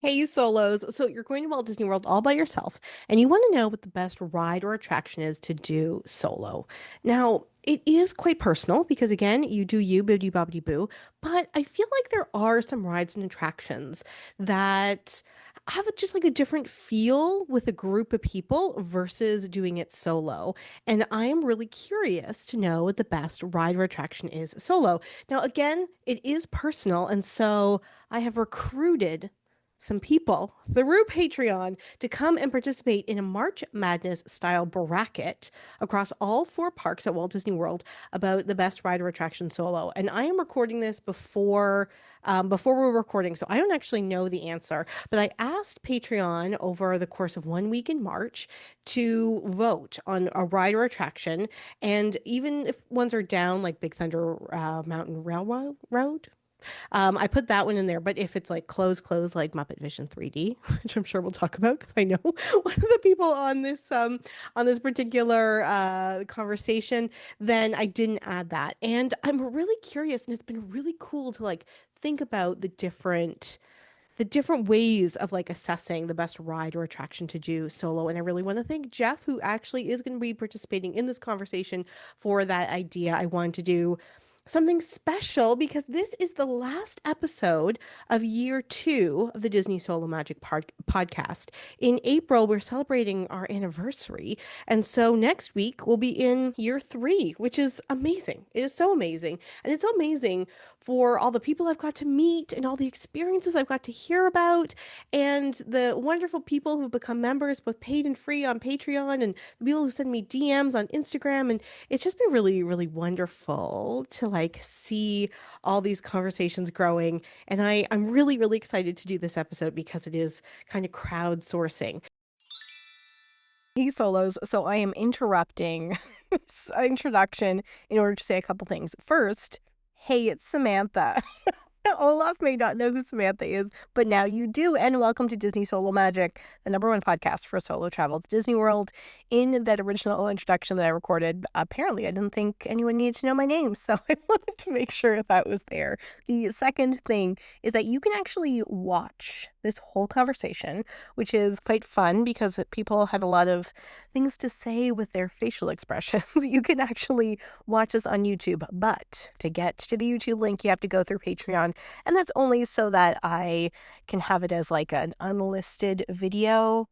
Hey, solos. So you're going to Walt Disney World all by yourself, and you want to know what the best ride or attraction is to do solo. Now, it is quite personal because, again, you do you, bibbidi bobbidi boo, but I feel like there are some rides and attractions that have just like a different feel with a group of people versus doing it solo. And I am really curious to know what the best ride or attraction is solo. Now, again, it is personal, and so I have recruited some people through Patreon to come and participate in a March Madness style bracket across all four parks at Walt Disney World about the best ride or attraction solo. And I am recording this before we're recording, so I don't actually know the answer. But I asked Patreon over the course of 1 week in March to vote on a ride or attraction, and even if ones are down, like Big Thunder Mountain Railroad Road. I put that one in there, but if it's like close like Muppet Vision 3D, which I'm sure we'll talk about because I know one of the people on this particular conversation, then I didn't add that. And I'm really curious, and it's been really cool to like think about the different ways of like assessing the best ride or attraction to do solo. And I really want to thank Jeff, who actually is going to be participating in this conversation, for that idea. I wanted to do something special because this is the last episode of year two of the Disney Solo Magic podcast. In April, we're celebrating our anniversary. And so next week, we'll be in year three, which is amazing. It is so amazing. And it's so amazing for all the people I've got to meet and all the experiences I've got to hear about and the wonderful people who've become members, both paid and free, on Patreon, and the people who send me DMs on Instagram. And it's just been really, really wonderful to like see all these conversations growing. And I'm really, really excited to do this episode because it is kind of crowdsourcing. Hey, solos. So I am interrupting this introduction in order to say a couple things. First, hey, it's Samantha. Olaf may not know who Samantha is, but now you do. And welcome to Disney Solo Magic, the #1 podcast for solo travel to Disney World. In that original introduction that I recorded, apparently I didn't think anyone needed to know my name, so I wanted to make sure that was there. The second thing is that you can actually watch this whole conversation, which is quite fun because people had a lot of things to say with their facial expressions. You can actually watch this on YouTube, but to get to the YouTube link, you have to go through Patreon. And that's only so that I can have it as like an unlisted video.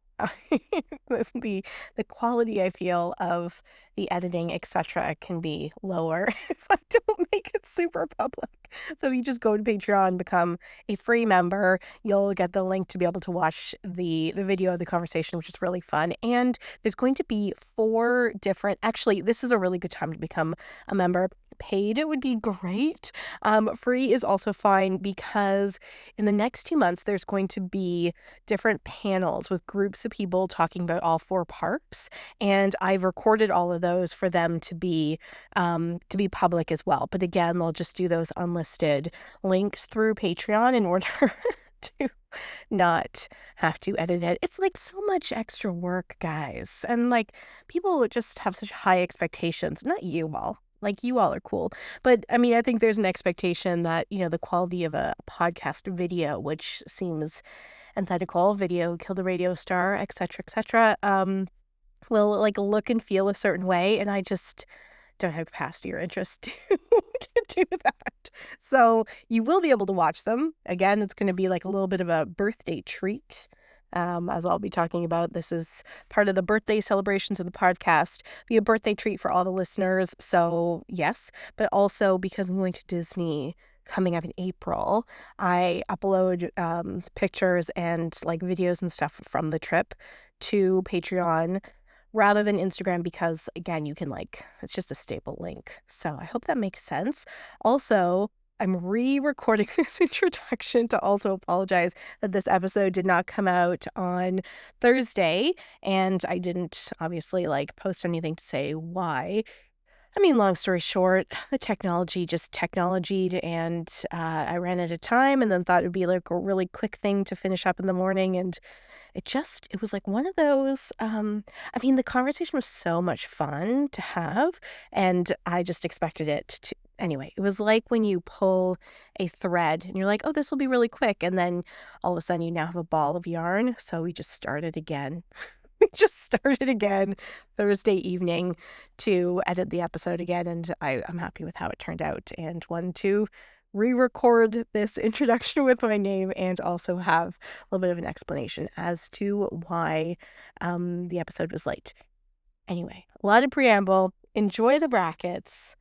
The quality I feel of the editing, etc., can be lower if I don't make it super public. So you just go to Patreon, become a free member. You'll get the link to be able to watch the video of the conversation, which is really fun. And there's going to be 4 different. Actually, this is a really good time to become a member. Paid, it would be great. Free is also fine because in the next 2 months, there's going to be different panels with groups of people talking about all 4 parks. And I've recorded all of those for them to be public as well. But again, they'll just do those unlisted links through Patreon in order to not have to edit it. It's like so much extra work, guys. And like people just have such high expectations. Not you all. Like, you all are cool. But, I mean, I think there's an expectation that, the quality of a podcast video, which seems antithetical, video, kill the radio star, etc., will, like, look and feel a certain way. And I just don't have capacity or interest to do that. So you will be able to watch them. Again, it's going to be like a little bit of a birthday treat. As I'll be talking about, this is part of the birthday celebrations of the podcast. Be a birthday treat for all the listeners. So yes, but also because I'm going to Disney coming up in April, I upload pictures and like videos and stuff from the trip to Patreon rather than Instagram because again, you can it's just a staple link. So I hope that makes sense. Also, I'm re-recording this introduction to also apologize that this episode did not come out on Thursday, and I didn't obviously post anything to say why. I mean, long story short, the technology just technologied, and I ran out of time and then thought it would be like a really quick thing to finish up in the morning, and it was like one of those, I mean, the conversation was so much fun to have, and I just expected it Anyway, it was like when you pull a thread and you're like, oh, this will be really quick. And then all of a sudden you now have a ball of yarn. So we just started again. We just started again Thursday evening to edit the episode again. And I'm happy with how it turned out and wanted to re-record this introduction with my name and also have a little bit of an explanation as to why the episode was late. Anyway, a lot of preamble. Enjoy the brackets.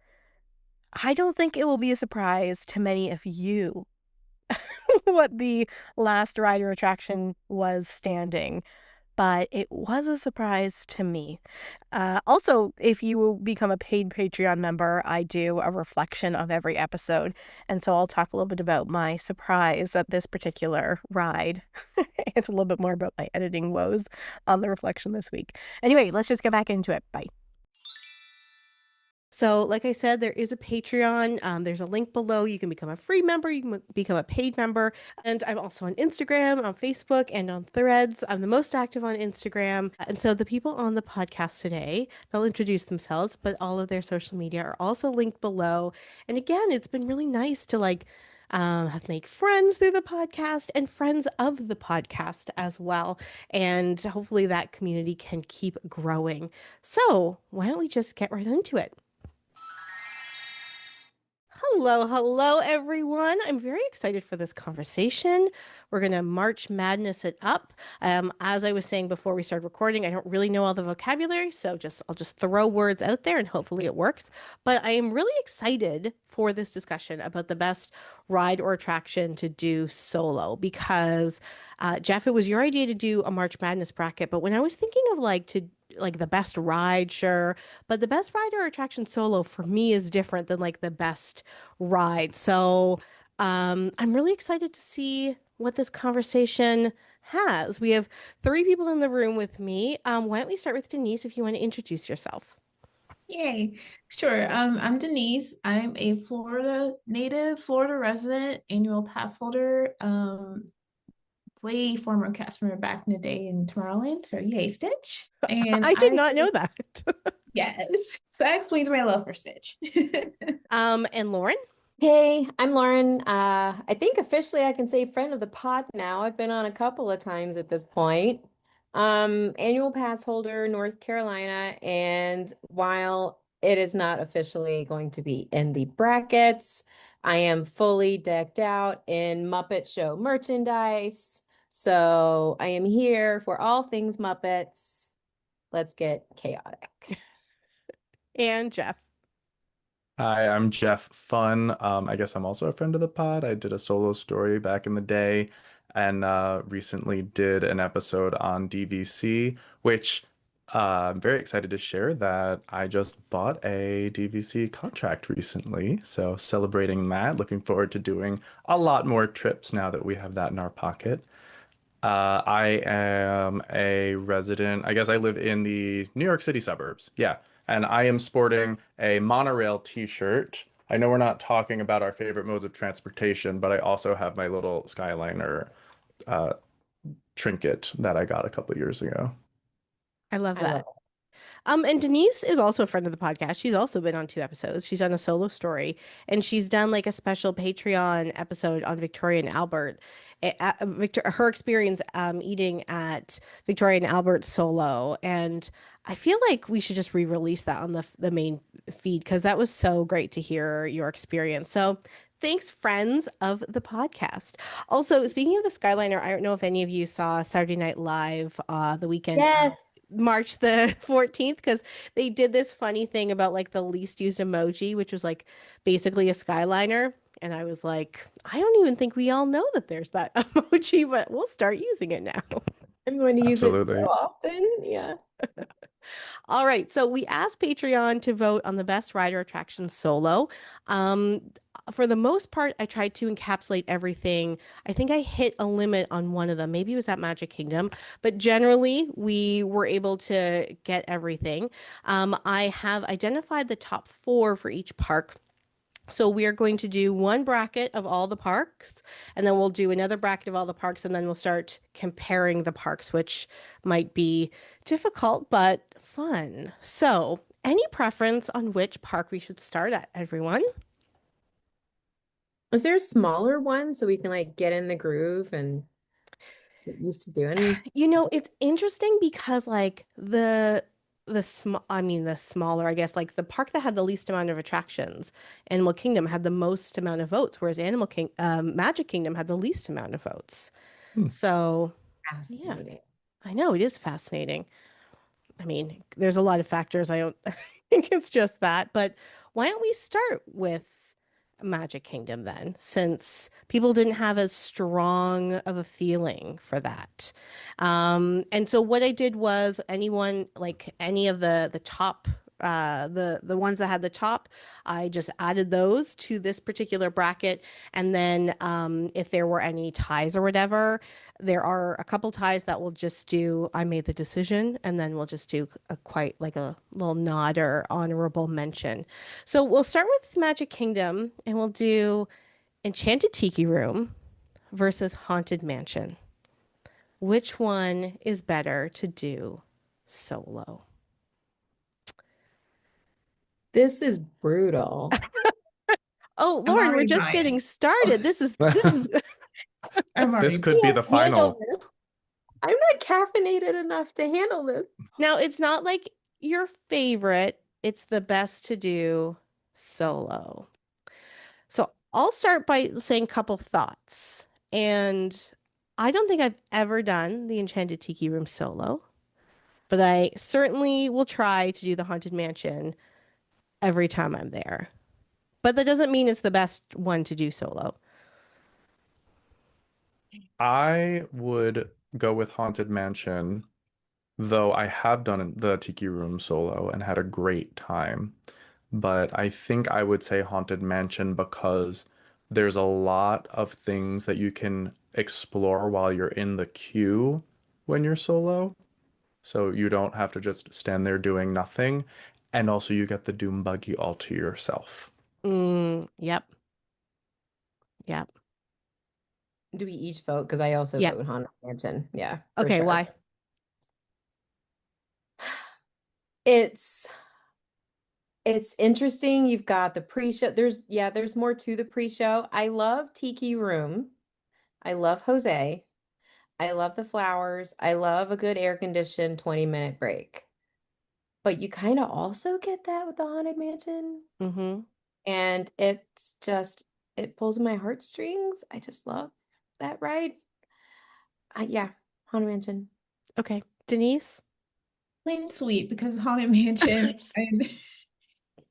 I don't think it will be a surprise to many of you what the last rider attraction was standing, but it was a surprise to me. Also, if you become a paid Patreon member, I do a reflection of every episode, and so I'll talk a little bit about my surprise at this particular ride and a little bit more about my editing woes on the reflection this week. Anyway, let's just get back into it. Bye. So, like I said, there is a Patreon. There's a link below. You can become a free member. You can become a paid member. And I'm also on Instagram, on Facebook, and on Threads. I'm the most active on Instagram. And so the people on the podcast today, they'll introduce themselves, but all of their social media are also linked below. And again, it's been really nice to have made friends through the podcast and friends of the podcast as well. And hopefully that community can keep growing. So why don't we just get right into it? Hello, everyone. I'm very excited for this conversation. We're going to March Madness it up. As I was saying before we started recording, I don't really know all the vocabulary, so I'll just throw words out there and hopefully it works. But I am really excited for this discussion about the best ride or attraction to do solo because, Jeff, it was your idea to do a March Madness bracket, but when I was thinking of the best ride, sure, but the best ride or attraction solo for me is different than like the best ride. So I'm really excited to see what this conversation has. We have three people in the room with me. Why don't we start with Denise if you want to introduce yourself? Yay. Sure. I'm Denise. I'm a Florida native, Florida resident, annual pass holder, way former cast member back in the day in Tomorrowland. So yay, Stitch. And I did not know that. yes. So that explains my love for Stitch. And Lauren? Hey, I'm Lauren. I think officially I can say friend of the pod now. I've been on a couple of times at this point. Annual pass holder, North Carolina, and while it is not officially going to be in the brackets, I am fully decked out in Muppet Show merchandise. So I am here for all things Muppets. Let's get chaotic. And Jeff. Hi, I'm Jeff Fun. I guess I'm also a friend of the pod. I did a solo story back in the day and recently did an episode on DVC, which I'm very excited to share that I just bought a DVC contract recently. So celebrating that, looking forward to doing a lot more trips now that we have that in our pocket. I am a resident. I guess I live in the New York City suburbs. Yeah. And I am sporting a monorail t-shirt. I know we're not talking about our favorite modes of transportation, but I also have my little Skyliner uh, trinket that I got a couple years ago. I love I that. love And Denise is also a friend of the podcast. She's also been on 2 episodes. She's done a solo story, and she's done like a special Patreon episode on Victoria and Albert. Her experience eating at Victoria and Albert solo, and I feel like we should just re-release that on the main feed because that was so great to hear your experience. So thanks, friends of the podcast. Also, speaking of the Skyliner, I don't know if any of you saw Saturday Night Live the weekend. Yes. March the 14th because they did this funny thing about like the least used emoji, which was like basically a Skyliner. And I was like, I don't even think we all know that there's that emoji, but we'll start using it now. I'm going to use it so Absolutely. often. Yeah. All right. So we asked Patreon to vote on the best rider attraction solo. Um, for the most part, I tried to encapsulate everything. I think I hit a limit on one of them. Maybe it was at Magic Kingdom, but generally we were able to get everything. I have identified the top 4 for each park. So we are going to do one bracket of all the parks, and then we'll do another bracket of all the parks, and then we'll start comparing the parks, which might be difficult but fun. So, any preference on which park we should start at, everyone? Is there a smaller one so we can like get in the groove and get used to doing? It's interesting because like the smaller, I guess, like the park that had the least amount of attractions, Animal Kingdom had the most amount of votes, whereas Magic Kingdom had the least amount of votes. Hmm. So, yeah, Fascinating. I know it is fascinating. I mean, there's a lot of factors. I don't think it's just that. But why don't we start with Magic Kingdom then, since people didn't have as strong of a feeling for that. And so what I did was anyone like any of the top the ones that had the top, I just added those to this particular bracket. And then if there were any ties or whatever, there are a couple ties that will just do I made the decision, and then we'll just do a quite like a little nod or honorable mention. So we'll start with Magic Kingdom and we'll do Enchanted Tiki Room versus Haunted Mansion. Which one is better to do solo? This is brutal. Oh, I'm Lauren, we're already just getting biased. started. This is I'm This already could be the Handle final. this. I'm not caffeinated enough to handle this. now it's not like your favorite, it's the best to do solo. So I'll start by saying a couple thoughts. And I don't think I've ever done the Enchanted Tiki Room solo, but I certainly will try to do the Haunted Mansion every time I'm there. But that doesn't mean it's the best one to do solo. I would go with Haunted Mansion, though I have done the Tiki Room solo and had a great time. But I think I would say Haunted Mansion because there's a lot of things that you can explore while you're in the queue when you're solo. So you don't have to just stand there doing nothing. And also you get the Doom Buggy all to yourself. Yep. Yep. Do we each vote? Because I also Yep. vote Haunted Mansion. Yeah, for Okay, sure. why? It's it's interesting. You've got the pre-show. There's more to the pre-show. I love Tiki Room. I love Jose. I love the flowers. I love a good air-conditioned 20-minute break. But you kind of also get that with the Haunted Mansion. Mm-hmm. And it pulls my heartstrings. I just love that ride. Yeah, Haunted Mansion. Okay. Denise? plain sweet because Haunted Mansion.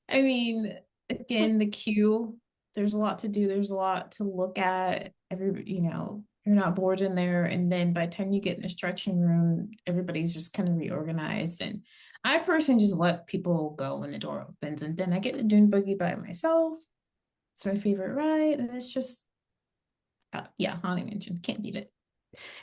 I mean, again, the queue. There's a lot to do. There's a lot to look at. You're not bored in there. And then by the time you get in the stretching room, everybody's just kind of reorganized. And I personally just let people go when the door opens, and then I get to Dune Buggy by myself. It's my favorite ride, and it's just, yeah, Haunted Mansion can't beat it.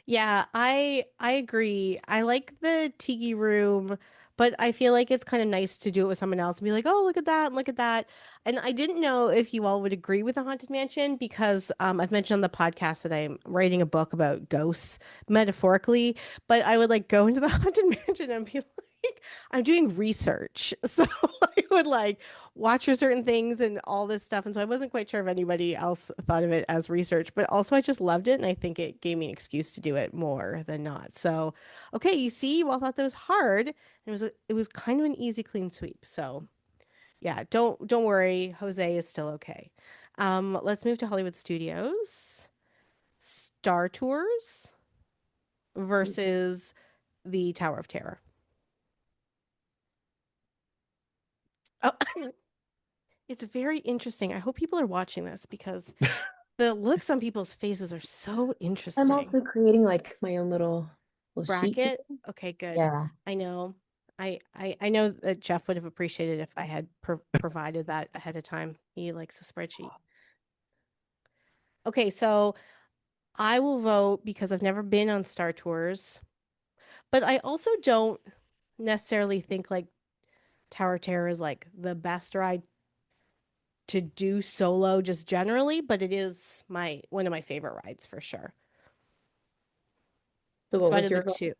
Yeah, I agree. I like the tiki room, but I feel like it's kind of nice to do it with someone else and be like, "Oh, look at that, and look at that." And I didn't know if you all would agree with the Haunted Mansion because I've mentioned on the podcast that I'm writing a book about ghosts metaphorically, but I would like go into the Haunted Mansion and be like, I'm doing research. So I would like watch for certain things and all this stuff. And so I wasn't quite sure if anybody else thought of it as research, but also I just loved it. And I think it gave me an excuse to do it more than not. So, okay, you see, you all thought that was hard. It was kind of an easy, clean sweep. So yeah, don't worry. Jose is still okay. Let's move to Hollywood Studios. Star Tours versus the Tower of Terror. Oh, it's very interesting. I hope people are watching this because the looks on people's faces are so I'm interesting. also creating like my own little sheet Bracket? thing. Okay, good. Yeah. I know. I know that Jeff would have appreciated if I had provided that ahead of time. He likes a spreadsheet. Okay, so I will vote because I've never been on Star Tours, but I also don't necessarily think like Tower of Terror is like the best ride to do solo just generally, but it is my one of my favorite rides for sure. So what So out was of the your vote? two,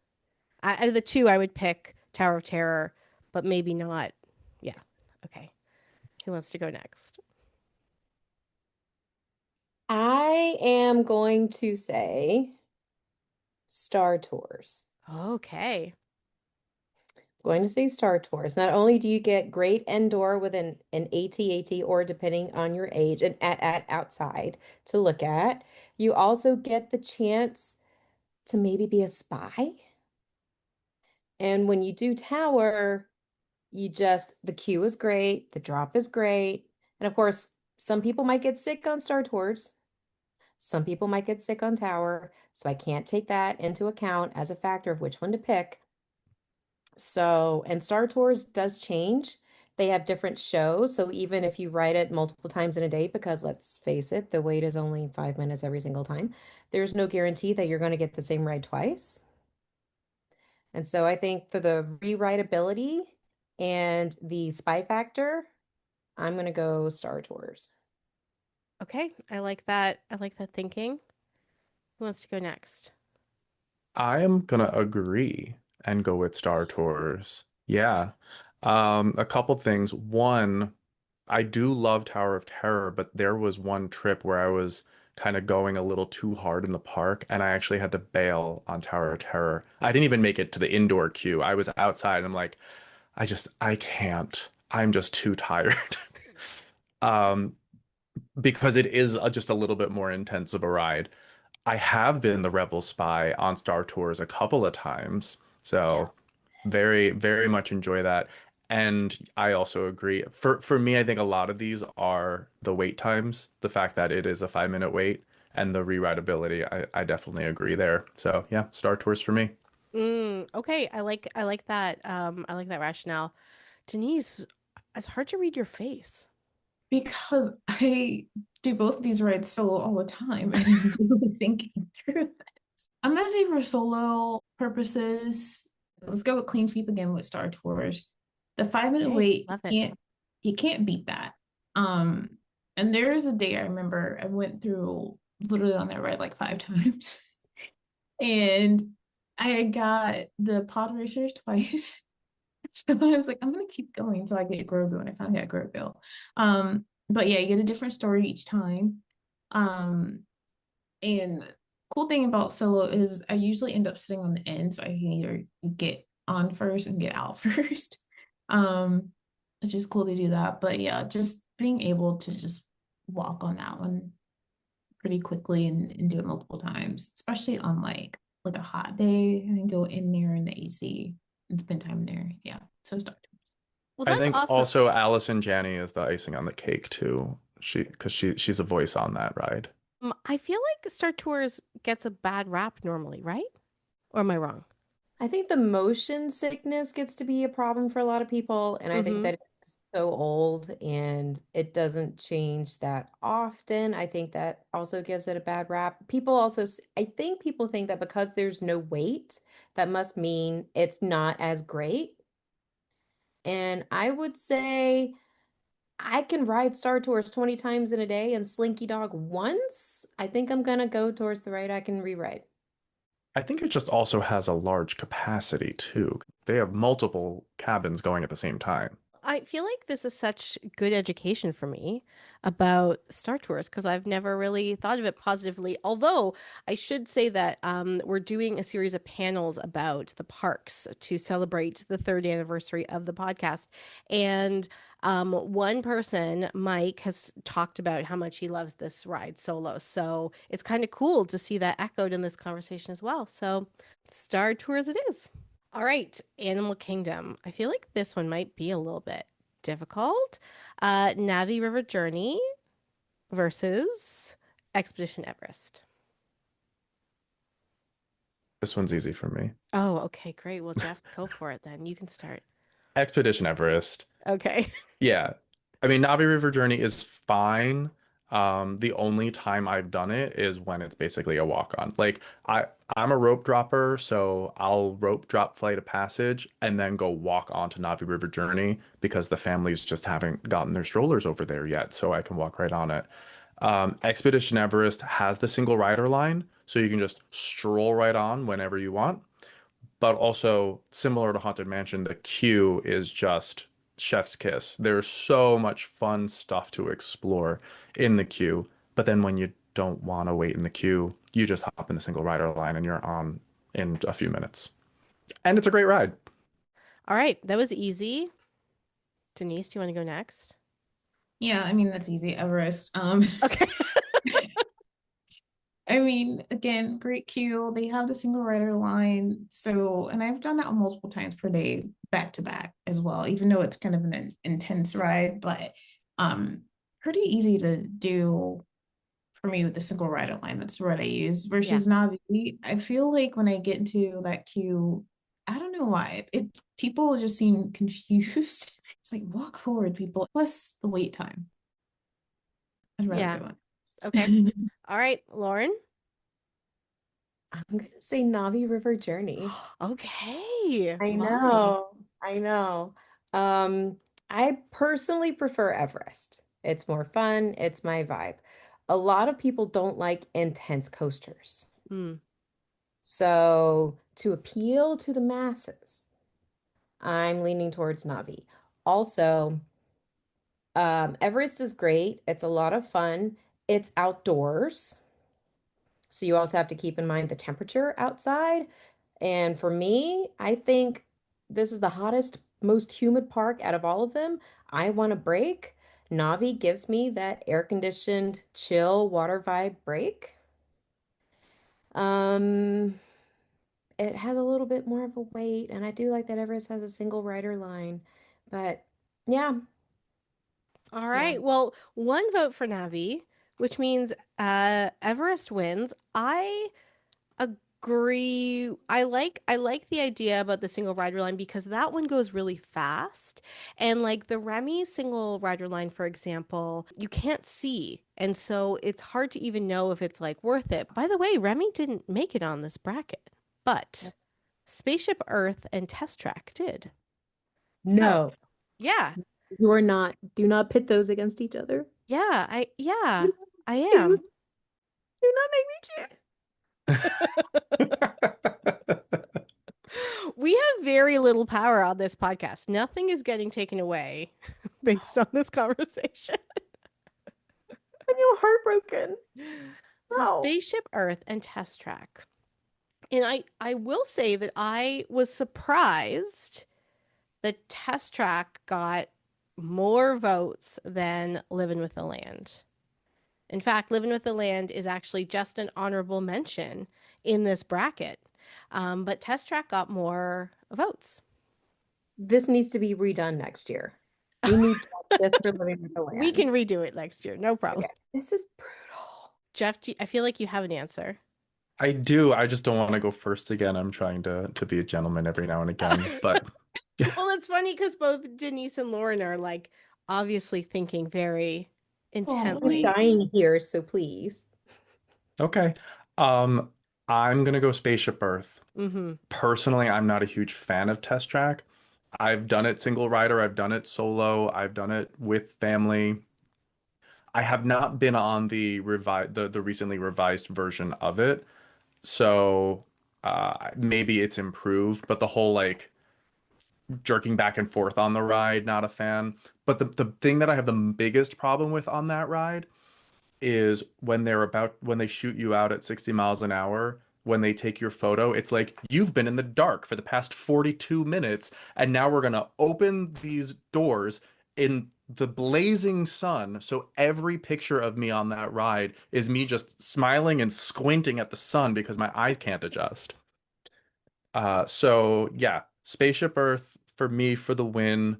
out of the two, I would pick Tower of Terror, but maybe not. Yeah. Okay. Who wants to go next? I am going to say Star Tours. Okay. Going to say Star Tours. Not only do you get great indoor with an AT-AT or depending on your age and at outside to look at, you also get the chance to maybe be a spy. And when you do tower, the queue is great, the drop is great. And of course, some people might get sick on Star Tours. Some people might get sick on tower. So I can't take that into account as a factor of which one to pick. So, and Star Tours does change. They have different shows. So even if you ride it multiple times in a day, because let's face it, the wait is only 5 minutes every single time, there's no guarantee that you're going to get the same ride twice. And so I think for the rewritability and the spy factor, I'm going to go Star Tours. Okay. I like that. I like that thinking. Who wants to go next? I am gonna agree and go with Star Tours. Yeah. A couple things. One, I do love Tower of Terror, but there was one trip where I was kind of going a little too hard in the park and I actually had to bail on Tower of Terror. I didn't even make it to the indoor queue. I was outside and I'm like, I can't. I'm just too tired. Um, because it is just a little bit more intense of a ride. I have been the Rebel Spy on Star Tours a couple of times, so very, very much enjoy that. And I also agree. For me, I think a lot of these are the wait times, the fact that it is a 5 minute wait, and the rewritability. I definitely agree there. So yeah, Star Tours for me. Okay. I like that. I like that rationale. Denise, it's hard to read your face. Because I do both of these rides solo all the time and I'm really thinking through. I'm gonna say for solo purposes, let's go with clean sweep again with Star Tours. The 5 minute Okay. wait, Love it. you can't beat that. Um, and there is a day I remember I went through literally on that ride like 5 times. And I got the pod racers twice. So I was like, I'm gonna keep going until I get Grogu, and I finally got Grogu. But yeah, you get a different story each time. Um, and cool thing about solo is I usually end up sitting on the end, so I can either get on first and get out first. Um, it's just cool to do that. But yeah, just being able to just walk on that one pretty quickly and do it multiple times, especially on like a hot day and go in there in the AC and spend time there. Yeah. So start. Well, I that's think awesome. also Allison Janney is the icing on the cake too. She's a voice on that ride. I feel like Star Tours gets a bad rap normally, right? Or am I wrong? I think the motion sickness gets to be a problem for a lot of people, and I think Mm-hmm. that it's so old and it doesn't change that often. I think that also gives it a bad rap. I think people think that because there's no wait, that must mean it's not as great. And I would say I can ride Star Tours 20 times in a day and Slinky Dog once. I think I'm gonna go towards the ride I can rewrite. I think it just also has a large capacity too. They have multiple cabins going at the same time. I feel like this is such good education for me about Star Tours because I've never really thought of it positively. Although I should say that we're doing a series of panels about the parks to celebrate the third anniversary of the podcast. And one person, Mike, has talked about how much he loves this ride solo. So it's kind of cool to see that echoed in this conversation as well. So Star Tours it is. All right, Animal Kingdom. I feel like this one might be a little bit difficult. Navi River Journey versus Expedition Everest. This one's easy for me. Oh, okay, great. Well, Jeff, go for it then. You can start. Expedition Everest. Okay. Yeah. I mean, Navi River Journey is fine. The only time I've done it is when it's basically a walk on. I'm a rope dropper, so I'll rope drop Flight of Passage and then go walk onto Navi River Journey because the families just haven't gotten their strollers over there yet, so I can walk right on it. Expedition Everest has the single rider line, so you can just stroll right on whenever you want. But also, similar to Haunted Mansion, the queue is just chef's kiss. There's so much fun stuff to explore in the queue. But then when you don't want to wait in the queue, you just hop in the single rider line and you're on in a few minutes. And it's a great ride. All right, that was easy. Denise, do you want to go next? Yeah, I mean that's easy. Everest. Okay. I mean, again, great queue. They have the single rider line. So, and I've done that multiple times per day, back to back as well, even though it's kind of an intense ride, but um, pretty easy to do for me with the single rider line. That's what I use Yeah. versus Navi. I feel like when I get into that queue, I don't know why people just seem confused. It's like walk forward, people. Plus the wait time. I'd rather Yeah. go on. Okay. All right, Lauren. I'm gonna say Navi River Journey. Okay. I Why? know, I know. Um, I personally prefer Everest. It's more fun, it's my vibe. A lot of people don't like intense coasters. Hmm. So, to appeal to the masses, I'm leaning towards Navi. Also, Everest is great. It's a lot of fun. It's outdoors. So you also have to keep in mind the temperature outside. And for me, I think this is the hottest, most humid park out of all of them. I want a break. Navi gives me that air-conditioned, chill water vibe break. Um, it has a little bit more of a wait, and I do like that Everest has a single rider line. But yeah, All yeah. right. Well, one vote for Navi, which means Everest wins. I agree. I like the idea about the single rider line because that one goes really fast. And like the Remy single rider line, for example, you can't see. And so it's hard to even know if it's like worth it. By the way, Remy didn't make it on this bracket, but Spaceship Earth and Test Track did. So, No, yeah. you are not. Do not pit those against each other. Yeah, I Do, am. do not make me choose. We have very little power on this podcast. Nothing is getting taken away based on this conversation. I'm heartbroken. So No. Spaceship Earth and Test Track. And I will say that I was surprised that Test Track got more votes than Living with the Land. In fact, Living with the Land is actually just an honorable mention in this bracket. But Test Track got more votes. This needs to be redone next year. We need justice for living with the We land. can redo it next year. No problem. Okay. This is brutal. Jeff, I feel like you have an answer. I do. I just don't want to go first again. I'm trying to be a gentleman every now and again. But Well, it's funny because both Denise and Lauren are like obviously thinking very I'm intently. dying here, so please. okay. Um, I'm gonna go Spaceship Earth. Mm-hmm. Personally, I'm not a huge fan of Test Track. I've done it single rider, I've done it solo, I've done it with family. I have not been on the recently revised version of it. So maybe it's improved, but the whole like jerking back and forth on the ride, not a fan. But the thing that I have the biggest problem with on that ride is when they shoot you out at 60 miles an hour, when they take your photo, it's like you've been in the dark for the past 42 minutes, and now we're gonna open these doors in the blazing sun. So every picture of me on that ride is me just smiling and squinting at the sun because my eyes can't adjust. So yeah, Spaceship Earth for me for the win.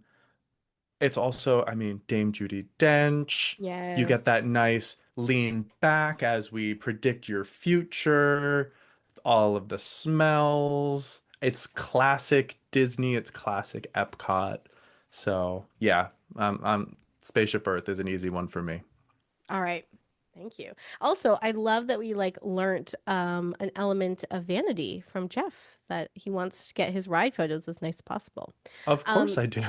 It's also, I mean, Dame Judi Dench. You get that Yes. nice lean back as we predict your future, all of the smells. It's classic Disney, it's classic Epcot. So, yeah, Spaceship Earth is an easy one for me. All right. Thank you. Also, I love that we like learned an element of vanity from Jeff that he wants to get his ride photos as nice as possible. Of course Um, I do.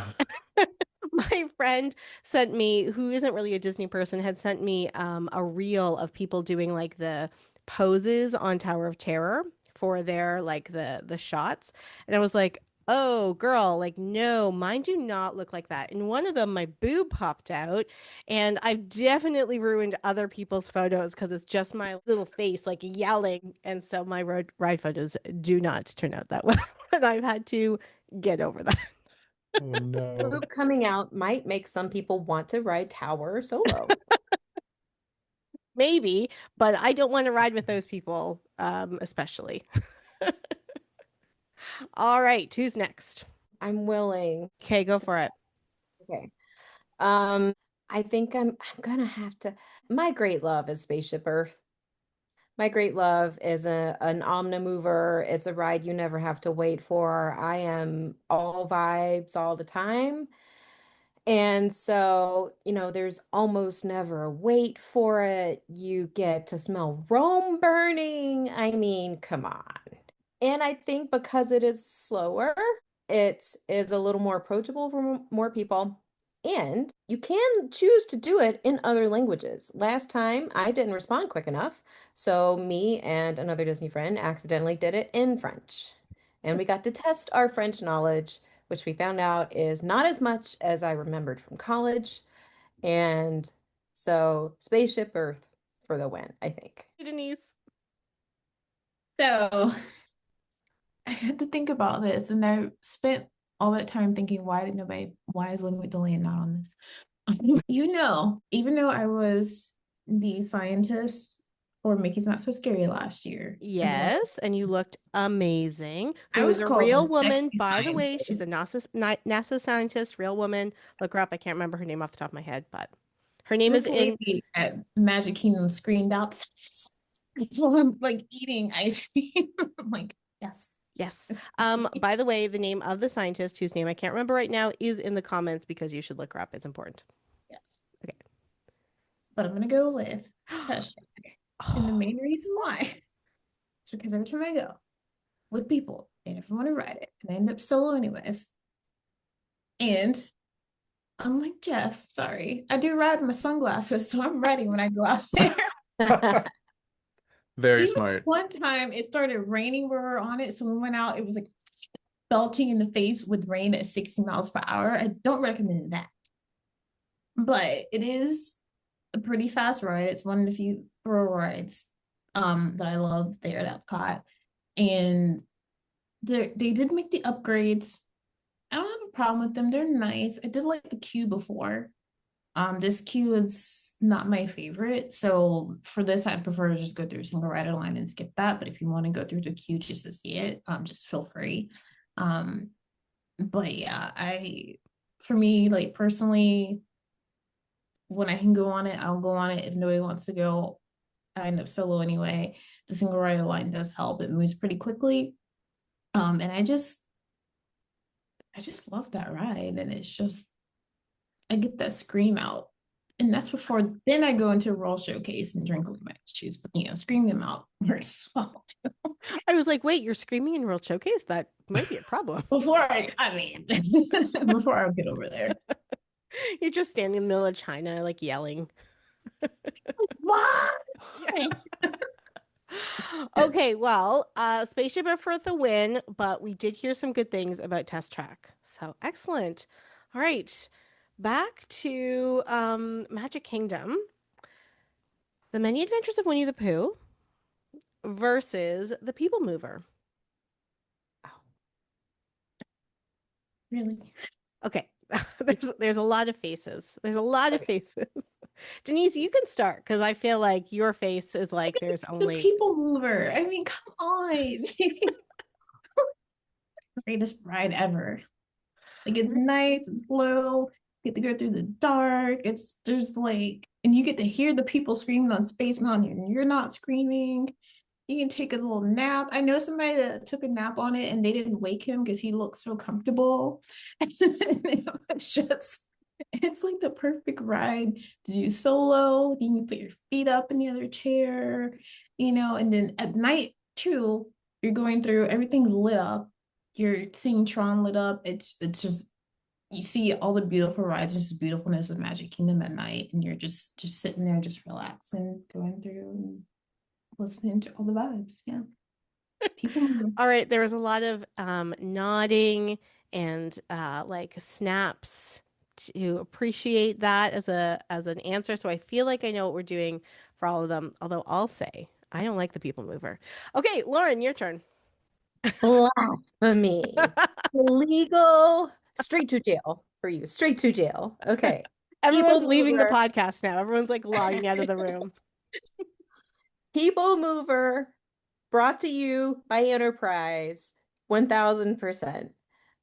my friend sent me, who isn't really a Disney person, had sent me a reel of people doing like the poses on Tower of Terror for their like the shots, and I was like, Oh, girl, like, no, mine do not look like that. In one of them, my boob popped out, and I've definitely ruined other people's photos because it's just my little face, like, yelling. And so my ride photos do not turn out that well. And I've had to get over that. Oh no. Boob coming out might make some people want to ride tower solo. Maybe, but I don't want to ride with those people, especially. All right, who's next? I'm willing. Okay, go for it. Okay. Um, I think I'm gonna have to. My great love is Spaceship Earth. My great love is an omnimover. It's a ride you never have to wait for. I am all vibes all the time. And so, there's almost never a wait for it. You get to smell Rome burning. I mean, come on. And I think because it is slower, it is a little more approachable for more people. And you can choose to do it in other languages. Last time I didn't respond quick enough, so me and another Disney friend accidentally did it in French. And we got to test our French knowledge, which we found out is not as much as I remembered from college. And so, Spaceship Earth for the win, I think. Hey, Denise. So I had to think about this, and I spent all that time thinking, why is Lin Deland not on this? Even though I was the scientist for Mickey's Not So Scary last year, as well, Yes, and you looked amazing. I Who is was a called real the woman, sexy by the way. She's scientist. a NASA scientist, real woman. Look her up. I can't remember her name off the top of my head, but her name is This in. lady at Magic Kingdom screamed out, so I'm like eating ice cream. I'm like, yes. Yes. By the way, the name of the scientist, whose name I can't remember right now, is in the comments because you should look her up. It's important. Yes. Okay. But I'm gonna go with Test Track. And the main reason why is because every time I go with people, they never want to ride it. And I end up solo anyways. And I'm like, Jeff, sorry. I do ride my sunglasses, so I'm ready when I go out there. Very Even smart. one time it started raining where we were on it. So we went out, it was like belting in the face with rain at 60 miles per hour. I don't recommend that. But it is a pretty fast ride. It's one of the few thrill rides that I love there at Epcot. And they did make the upgrades. I don't have a problem with them. They're nice. I did like the queue before. This queue is not my favorite. So for this, I'd prefer to just go through a single rider line and skip that. But if you want to go through the queue just to see it, just feel free. Um, but yeah, for me, like personally, when I can go on it, I'll go on it. If nobody wants to go, I end up solo anyway. The single rider line does help. It moves pretty quickly. And I just love that ride. And it's just I get that scream out. And that's before then I go into a roll showcase and drink with my shoes. But scream them out works well. I was like, wait, you're screaming in World Showcase? That might be a problem. I mean, before I get over there. You're just standing in the middle of China, like yelling. Why? Okay, well, Spaceship Earth for the win, but we did hear some good things about Test Track. So excellent. All right, back to Magic Kingdom. The Many Adventures of Winnie the Pooh versus the People Mover. Really? Okay, there's a lot of faces. There's a lot of faces. Denise, you can start because I feel like your face is like there's The only. people mover. I mean, come on. Greatest ride ever. Like it's nice, it's slow. You get to go through the dark. It's just like, and you get to hear the people screaming on Space Mountain, and you're not screaming. You can take a little nap. I know somebody that took a nap on it and they didn't wake him because he looked so comfortable. It's like the perfect ride to do solo. You can put your feet up in the other chair, and then at night too, you're going through, everything's lit up. You're seeing Tron lit up. It's just you see all the beautiful rides, just the beautifulness of Magic Kingdom at night, and you're just sitting there, just relaxing, going through and listening to all the vibes. Yeah. People mover. All right, there was a lot of nodding and like snaps to appreciate that as an answer. So I feel like I know what we're doing for all of them. Although I'll say I don't like the people mover. Okay, Lauren, your turn. Blasphemy. Illegal. Straight to jail for you. Straight to jail. Okay. People Everyone's leaving the mover. podcast now. Everyone's like logging out of the room. People mover brought to you by Enterprise. 1000%.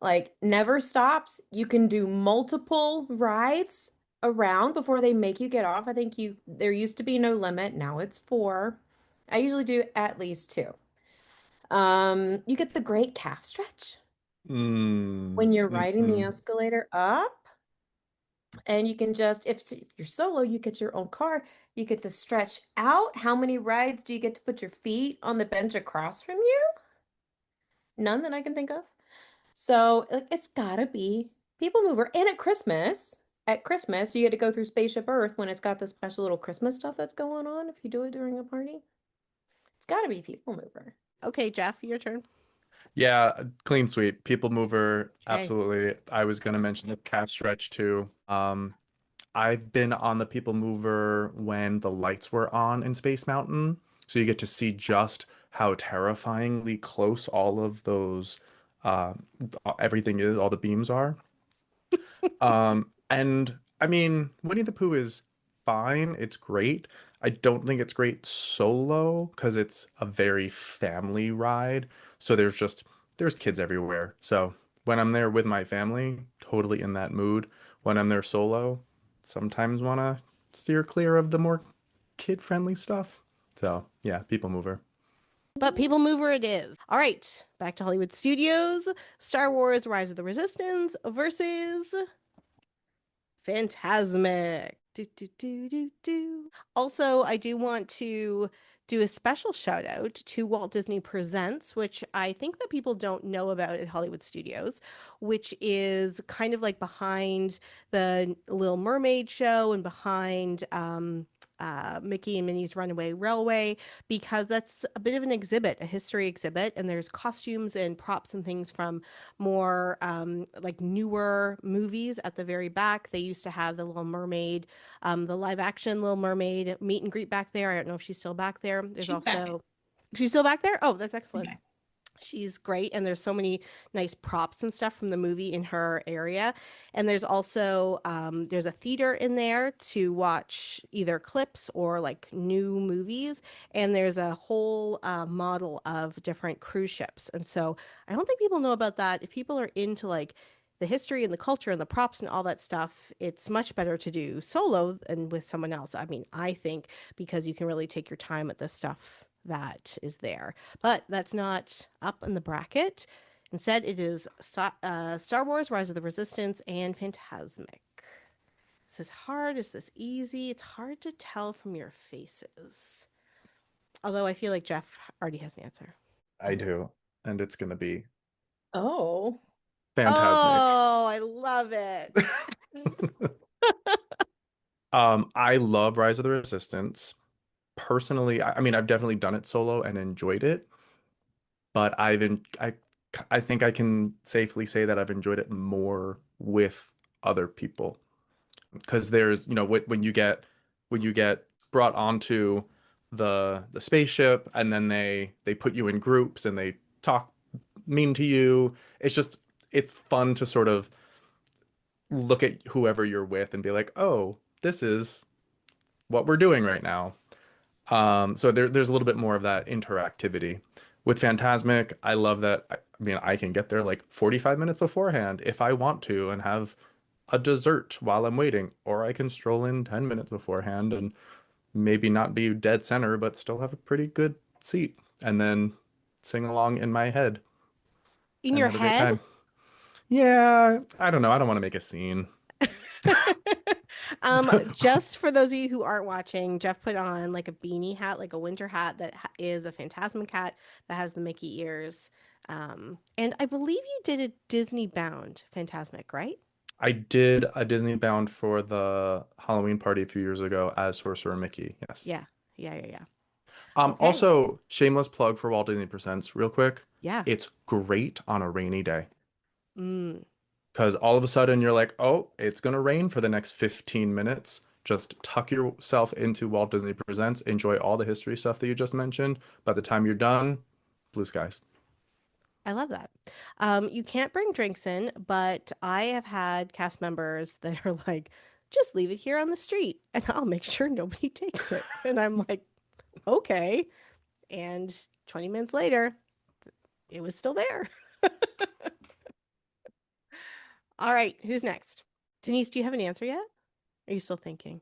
Like never stops. You can do multiple rides around before they make you get off. I think there used to be no limit. Now it's four. I usually do at least two. You get the great calf stretch Mm, when you're riding the mm-mm. escalator up, and you can just, if you're solo, you get your own car, you get to stretch out. How many rides do you get to put your feet on the bench across from you? None that I can think of. So like, it's gotta be People Mover. And at Christmas, you get to go through Spaceship Earth when it's got the special little Christmas stuff that's going on if you do it during a party. It's gotta be People Mover. Okay, Jeff, your turn. Yeah, clean sweep. People mover, Okay. absolutely. I was gonna mention the calf stretch too. I've been on the People Mover when the lights were on in Space Mountain, so you get to see just how terrifyingly close all of those, uh, everything is, all the beams are. And I mean, Winnie the Pooh is fine. It's great. I don't think it's great solo because it's a very family ride. So there's kids everywhere. So when I'm there with my family, totally in that mood. When I'm there solo, sometimes want to steer clear of the more kid-friendly stuff. So yeah, People Mover. But People Mover it is. All right, back to Hollywood Studios. Star Wars Rise of the Resistance versus Phantasmic. Do, do, do, do, do. Also, I do want to do a special shout out to Walt Disney Presents, which I think that people don't know about at Hollywood Studios, which is kind of like behind the Little Mermaid show and behind Mickey and Minnie's Runaway Railway, because that's a bit of an exhibit, a history exhibit, and there's costumes and props and things from more like newer movies at the very back. They used to have the Little Mermaid, the live action Little Mermaid meet and greet back there. I don't know if she's still back there. There's She's back. also, she's still back there? Oh, that's excellent. Okay. She's great, and there's so many nice props and stuff from the movie in her area. And there's also there's a theater in there to watch either clips or like new movies. And there's a whole model of different cruise ships. And so I don't think people know about that. If people are into like the history and the culture and the props and all that stuff, it's much better to do solo and with someone else. I mean, I think, because you can really take your time at the stuff that is there. But that's not up in the bracket. Instead, it is Star Wars Rise of the Resistance and Phantasmic. Is this hard? Is this easy? It's hard to tell from your faces. Although I feel like Jeff already has an answer. I do, and it's gonna be Oh. Phantasmic. Oh, I love it. I love Rise of the Resistance. Personally, I mean, I've definitely done it solo and enjoyed it, but I think I can safely say that I've enjoyed it more with other people because there's, when you get brought onto the spaceship and then they put you in groups and they talk mean to you. It's fun to sort of look at whoever you're with and be like, "Oh, this is what we're doing right now." So there's a little bit more of that interactivity. With Phantasmic, I love that. I mean, I can get there like 45 minutes beforehand if I want to and have a dessert while I'm waiting, or I can stroll in 10 minutes beforehand and maybe not be dead center, but still have a pretty good seat and then sing along in my head In and your have a great head? time. Yeah, I don't know. I don't want to make a scene. Just for those of you who aren't watching, Jeff put on like a beanie hat, like a winter hat that is a Phantasmic hat that has the Mickey ears. And I believe you did a Disney bound Phantasmic, right? I did a Disney bound for the Halloween party a few years ago as Sorcerer Mickey. Yes. Yeah, yeah, yeah, yeah. Okay. Also, shameless plug for Walt Disney Presents, real quick. Yeah. It's great on a rainy day Mm. because all of a sudden you're like, oh, it's gonna rain for the next 15 minutes. Just tuck yourself into Walt Disney Presents, enjoy all the history stuff that you just mentioned. By the time you're done, blue skies. I love that. You can't bring drinks in, but I have had cast members that are like, just leave it here on the street and I'll make sure nobody takes it. And I'm like, okay. And 20 minutes later, it was still there. All right, who's next? Denise, do you have an answer yet? Are you still thinking?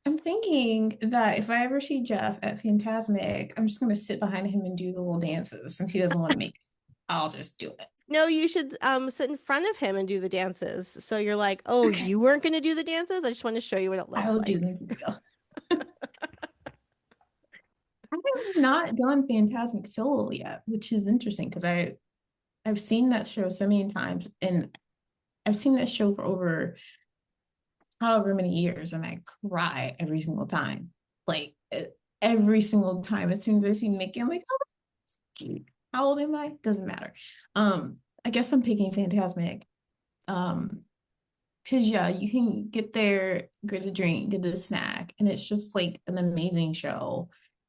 I'm thinking that if I ever see Jeff at Phantasmic, I'm just gonna sit behind him and do the little dances since he doesn't want to make it. I'll just do it. No, you should sit in front of him and do the dances. So you're like, oh, Okay. you weren't going to do the dances? I just want to show you what it looks I'll do like. the video. I have not done Phantasmic solo yet, which is interesting because I've seen that show so many times and I've seen that show for over however many years and I cry every single time. Like every single time. As soon as I see Mickey, I'm like, oh, that's cute. How old am I? Doesn't matter. I guess I'm picking Phantasmic. Um, because yeah, you can get there, get a drink, get a snack, and it's just like an amazing show.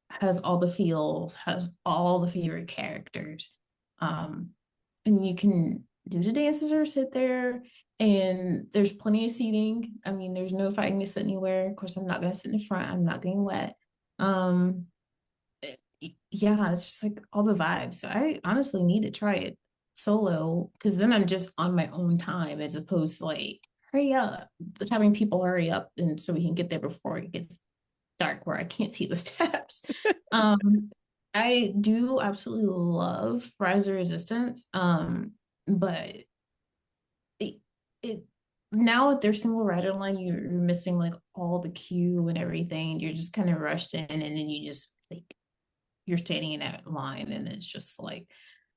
Has all the feels, has all the favorite characters. Um, and you can do the dances or sit there, and there's plenty of seating. I mean, there's no fighting to sit anywhere. Of course, I'm not gonna sit in the front, I'm not getting wet. Um, yeah, it's just like all the vibes. So I honestly need to try it solo because then I'm just on my own time as opposed to like hurry up, having people hurry up and so we can get there before it gets dark where I can't see the steps. Um, I do absolutely love Rise of Resistance. But it, it now with their single rider line, you're missing like all the queue and everything. You're just kind of rushed in and then you just like you're standing in that line and it's just like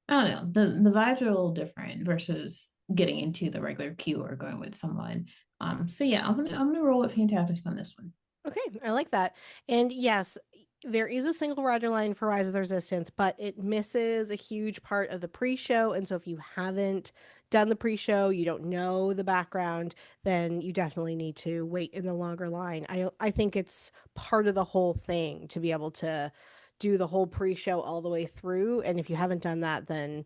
I don't know, the vibes are a little different versus getting into the regular queue or going with someone. So yeah, I'm gonna roll with Fantastic on this one. Okay, I like that. And yes, there is a single rider line for Rise of the Resistance, but it misses a huge part of the pre-show. And so if you haven't done the pre-show, you don't know the background, then you definitely need to wait in the longer line. I think it's part of the whole thing to be able to do the whole pre-show all the way through. And if you haven't done that, then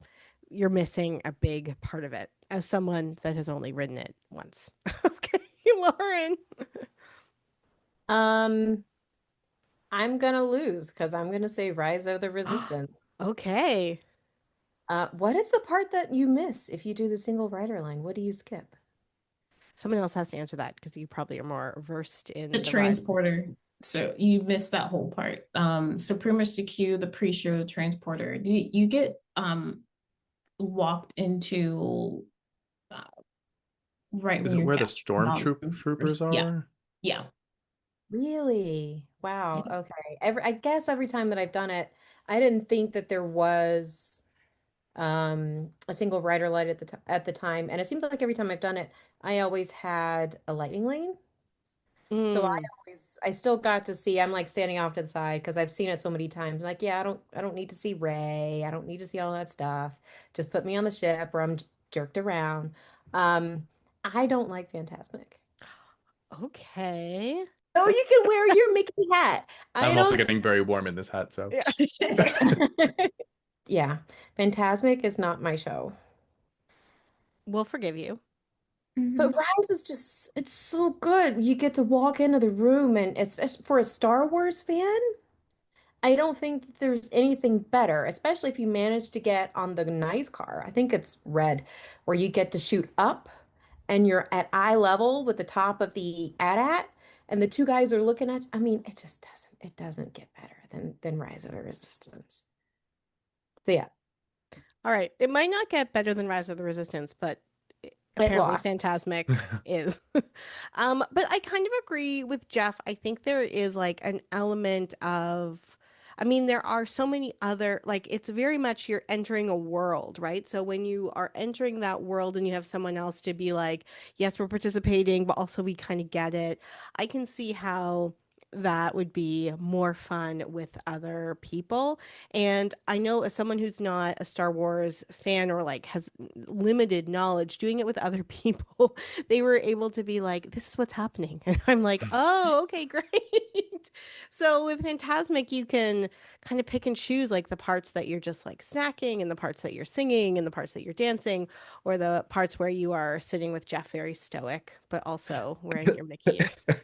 you're missing a big part of it as someone that has only ridden it once. Okay, Lauren. Um, I'm gonna lose because I'm gonna say Rise of the Resistance. Okay. What is the part that you miss if you do the single rider line? What do you skip? Someone else has to answer that because you probably are more versed The in the ride. transporter. So you missed that whole part. So pretty much the queue, the pre-show transporter. You get walked into uh, right Is when it you're where the gathering all the stormtroopers troopers. Yeah, are? yeah. Really? Wow. Okay. I guess every time that I've done it, I didn't think that there was a single rider light at the time, and it seems like every time I've done it, I always had a lightning lane. So Mm. I still got to see. I'm like standing off to the side because I've seen it so many times. Like, yeah, I don't need to see Ray. I don't need to see all that stuff. Just put me on the ship where I'm jerked around. Um, I don't like Phantasmic. Okay. No, you can wear your Mickey hat. I I'm also don't. getting very warm in this hat, so. Yeah. Yeah, Phantasmic is not my show. We'll forgive you. But Mhm. Rise is just, it's so good. You get to walk into the room, and especially for a Star Wars fan, I don't think that there's anything better, especially if you manage to get on the nice car. I think it's red, where you get to shoot up and you're at eye level with the top of the AT-AT, and the two guys are looking at you. I mean, it doesn't get better than Rise of the Resistance. So yeah, All right. It might not get better than Rise of the Resistance, but it apparently lost. Phantasmic is. But I kind of agree with Jeff. I think there is like an element of I mean, there are so many other, like, it's very much you're entering a world, right? So when you are entering that world and you have someone else to be like, yes, we're participating, but also we kind of get it. I can see how that would be more fun with other people. And I know as someone who's not a Star Wars fan or like has limited knowledge, doing it with other people, they were able to be like, this is what's happening. And I'm like, oh, okay, great. So with Phantasmic, you can kind of pick and choose like the parts that you're just like snacking and the parts that you're singing and the parts that you're dancing or the parts where you are sitting with Jeff very stoic, but also wearing your Mickey ears.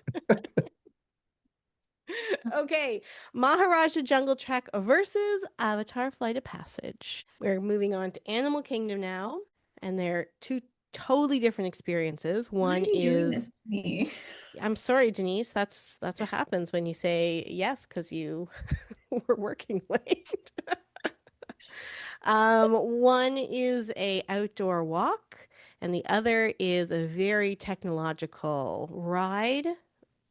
Okay, Maharaja Jungle Trek versus Avatar Flight of Passage. We're moving on to Animal Kingdom now, and they're two totally different experiences. Why are One you doing this is, to me? I'm sorry, Denise, that's what happens when you say yes because you were working late. One is a outdoor walk, and the other is a very technological ride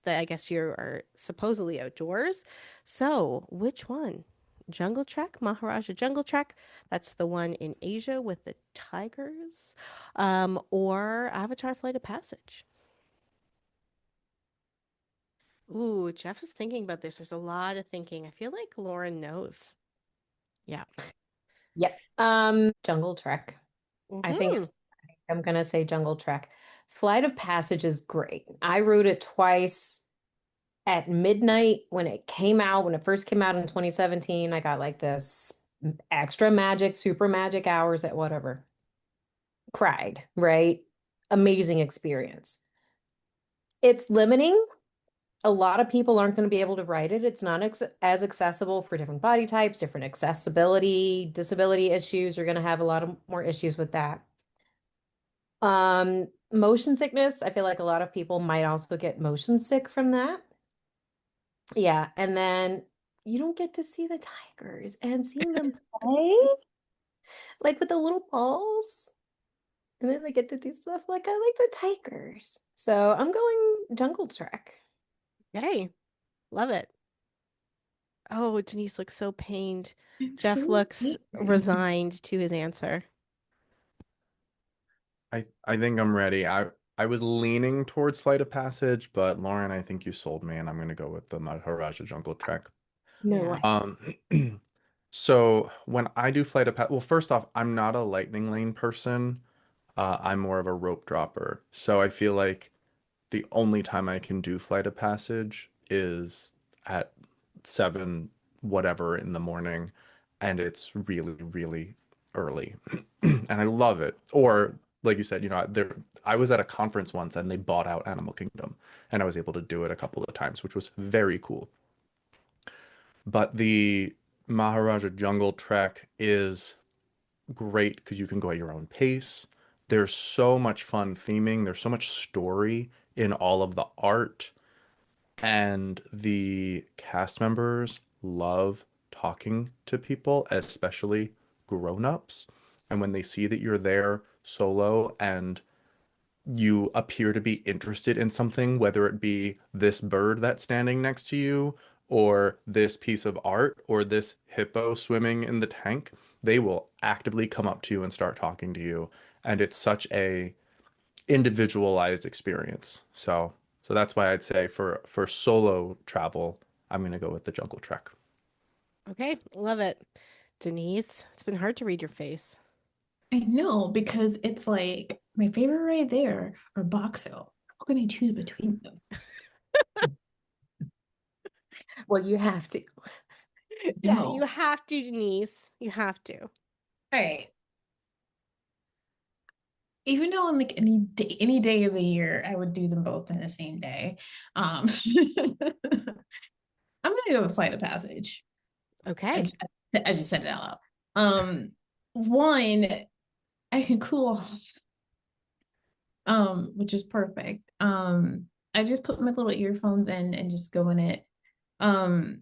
that I guess you are supposedly outdoors. So, which one? Jungle Trek, Maharaja Jungle Trek. That's the one in Asia with the tigers, or Avatar Flight of Passage. Ooh, Jeff is thinking about this. There's a lot of thinking. I feel like Lauren knows. Yeah. Yep. Jungle Trek. I think Hmm. I'm gonna say Jungle Trek. Flight of Passage is great. I rode it twice at midnight when it came out, when it first came out in 2017. I got like this extra magic, super magic hours at whatever. Cried, right? Amazing experience. It's limiting. A lot of people aren't going to be able to ride it. It's not as accessible for different body types, different accessibility, disability issues. You're going to have a lot of more issues with that. Motion sickness, I feel like a lot of people might also get motion sick from that. Yeah, and then you don't get to see the tigers and seeing them play, like with the little balls. And then they get to do stuff like I like the tigers. So I'm going Jungle Trek. Okay. Love it. Oh, Denise looks so pained. I'm Jeff so looks angry. resigned to his answer. I think I'm ready. I was leaning towards Flight of Passage, but Lauren, I think you sold me, and I'm gonna go with the Maharaja Jungle Trek. No Yeah. way. So when I do Flight of Passage, well, first off, I'm not a lightning lane person. I'm more of a rope dropper. So I feel like the only time I can do Flight of Passage is at 7 whatever in the morning, and it's really, really early. And I love it. Or like you said, I was at a conference once and they bought out Animal Kingdom, and I was able to do it a couple of times, which was very cool. But the Maharaja Jungle Trek is great because you can go at your own pace. There's so much fun theming, there's so much story in all of the art, and the cast members love talking to people, especially grown-ups. And when they see that you're there solo and you appear to be interested in something, whether it be this bird that's standing next to you, or this piece of art, or this hippo swimming in the tank, they will actively come up to you and start talking to you. And it's such a individualized experience. So that's why I'd say for solo travel, I'm gonna go with the Jungle Trek. Okay, love it. Denise, it's been hard to read your face. I know because it's like my favorite right there or Boxo. How can I choose between them? Well, you have to. Yeah, you No. have to, Denise. You have to. All right. Even though on like any day of the year, I would do them both in the same day. I'm gonna go with Flight of Passage. I, Okay. j- I just said it out loud. One, I can cool off, which is perfect. I just put my little earphones in and just go in it. Um,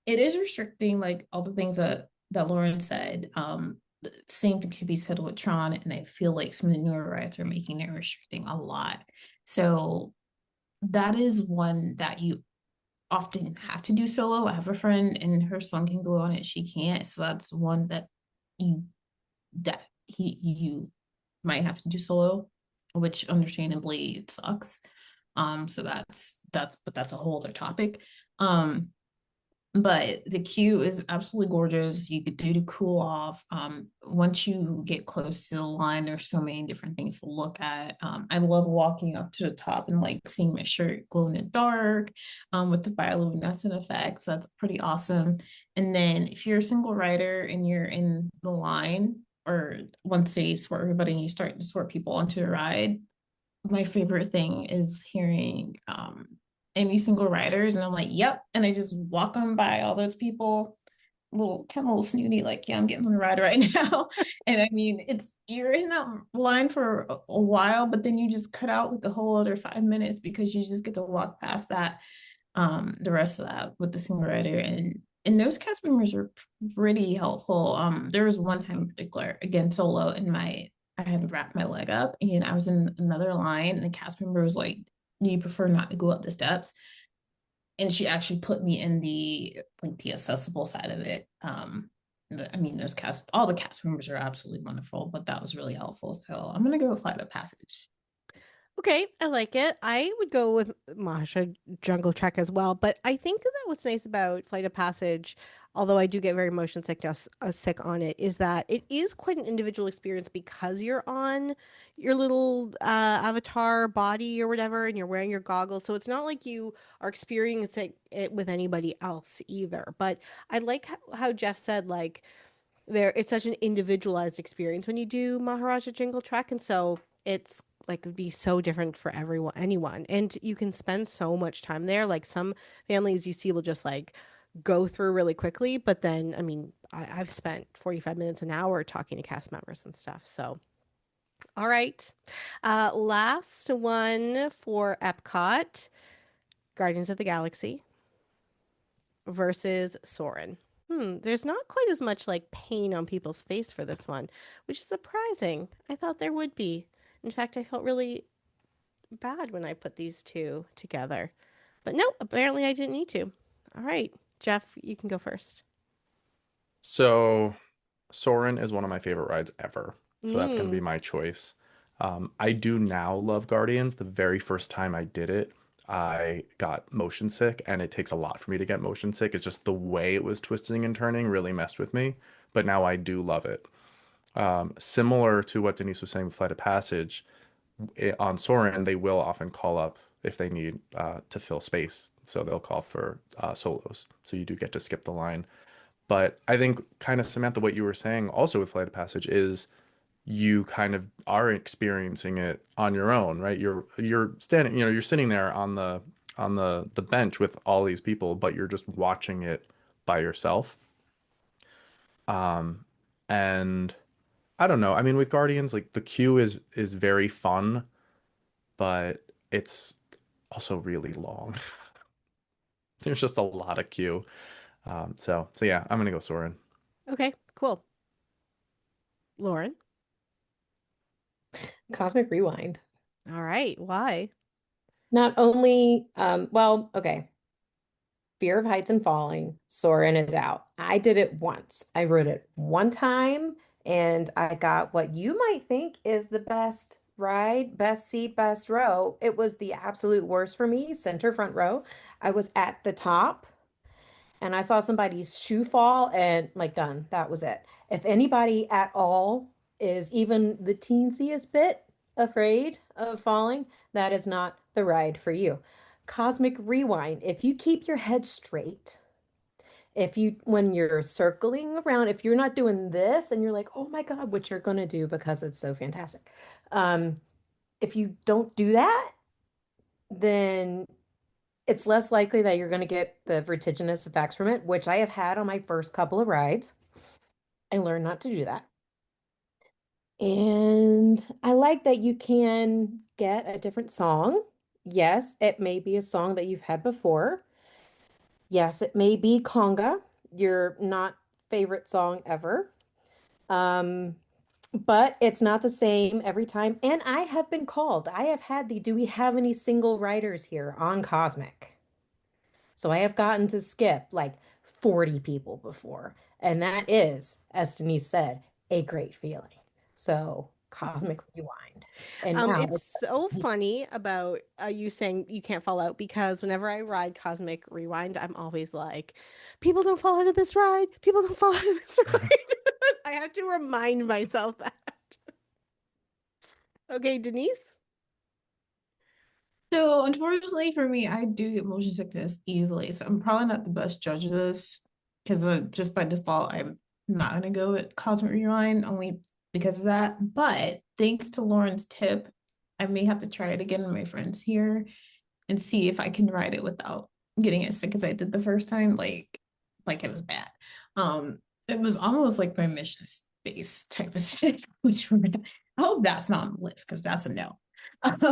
it is restricting like all the things that Lauren said. The same thing could be said with Tron, and I feel like some of the newer rights are making it restricting a lot. So that is one that you often have to do solo. I have a friend and her son can go on it, she can't. So that's one you you might have to do solo, which understandably it sucks. So that's but that's a whole other topic. Um, but the queue is absolutely gorgeous. You could do to cool off. Once you get close to the line, there's so many different things to look at. I love walking up to the top and like seeing my shirt glow in the dark, with the bioluminescent effects. That's pretty awesome. And then if you're a single rider and you're in the line, or once they sort everybody and you start to sort people onto the ride, my favorite thing is hearing any single riders, and I'm like, yep. And I just walk on by all those people, kind of little snooty, like, yeah, I'm getting on the ride right now. And I mean, it's you're in that line for a while, but then you just cut out like a whole other 5 minutes because you just get to walk past that, the rest of that with the single rider. And those cast members are pretty helpful. There was one time in particular, again, solo, and my I had wrapped my leg up and I was in another line, and the cast member was like, "Do you prefer not to go up the steps?" And she actually put me in the accessible side of it. I mean, all the cast members are absolutely wonderful, but that was really helpful. So I'm gonna go with Flight of Passage. Okay, I like it. I would go with Masha Jungle Trek as well, but I think that what's nice about Flight of Passage, although I do get very motion sickness sick on it, is that it is quite an individual experience because you're on your little avatar body or whatever, and you're wearing your goggles. So it's not like you are experiencing it with anybody else either. But I like how Jeff said, like, it's such an individualized experience when you do Maharaja Jingle Trek, and so it's like it'd be so different for anyone, and you can spend so much time there. Like some families you see will just like go through really quickly, but then I mean I've spent 45 minutes an hour talking to cast members and stuff. So all right, last one for Epcot: Guardians of the Galaxy versus Soarin'. There's not quite as much like pain on people's face for this one, which is surprising. I thought there would be. In fact, I felt really bad when I put these two together. But no, apparently I didn't need to. All right, Jeff, you can go first. So Soren is one of my favorite rides ever. So that's going to be Mm, my choice. I do now love Guardians. The very first time I did it, I got motion sick, and it takes a lot for me to get motion sick. It's just the way it was twisting and turning really messed with me. But now I do love it. Similar to what Denise was saying with Flight of Passage, on Soarin', they will often call up if they need to fill space. So they'll call for solos. So you do get to skip the line. But I think kind of Samantha, what you were saying also with Flight of Passage is you kind of are experiencing it on your own, right? You're standing, you're sitting there on the bench with all these people, but you're just watching it by yourself. Um, and I don't know. I mean, with Guardians, like the queue is very fun, but it's also really long. There's just a lot of queue. So yeah, I'm gonna go Soren. okay, cool. Lauren. Cosmic Rewind. All right, why? Not only, well, okay, fear of heights and falling, Soarin' is out. I did it once. I rode it one time and I got what you might think is the best ride, best seat, best row. It was the absolute worst for me, center front row. I was at the top and I saw somebody's shoe fall and like done. That was it. If anybody at all is even the teensiest bit afraid of falling, that is not the ride for you. Cosmic Rewind, if you keep your head straight, if you, when you're circling around, if you're not doing this and you're like, oh my God, what you're going to do because it's so fantastic. Um, if you don't do that, then it's less likely that you're going to get the vertiginous effects from it, which I have had on my first couple of rides. I learned not to do that. And I like that you can get a different song. Yes, it may be a song that you've had before. Yes, it may be conga, your not favorite song ever. Um, but it's not the same every time. And I have been called. I have had do we have any single writers here on Cosmic? So I have gotten to skip like 40 people before. And that is, as Denise said, a great feeling. So Cosmic Rewind. And now It's so funny about you saying you can't fall out because whenever I ride Cosmic Rewind, I'm always like, people don't fall out of this ride. People don't fall out of this ride. I have to remind myself that. Okay, Denise? So unfortunately for me, I do get motion sickness easily. So I'm probably not the best judge of this because just by default, I'm not gonna go with Cosmic Rewind only because of that. But thanks to Lauren's tip, I may have to try it again with my friends here and see if I can ride it without getting as sick as I did the first time. Like it was bad. It was almost like my mission space type of sick, which I hope that's not on the list because that's a no. But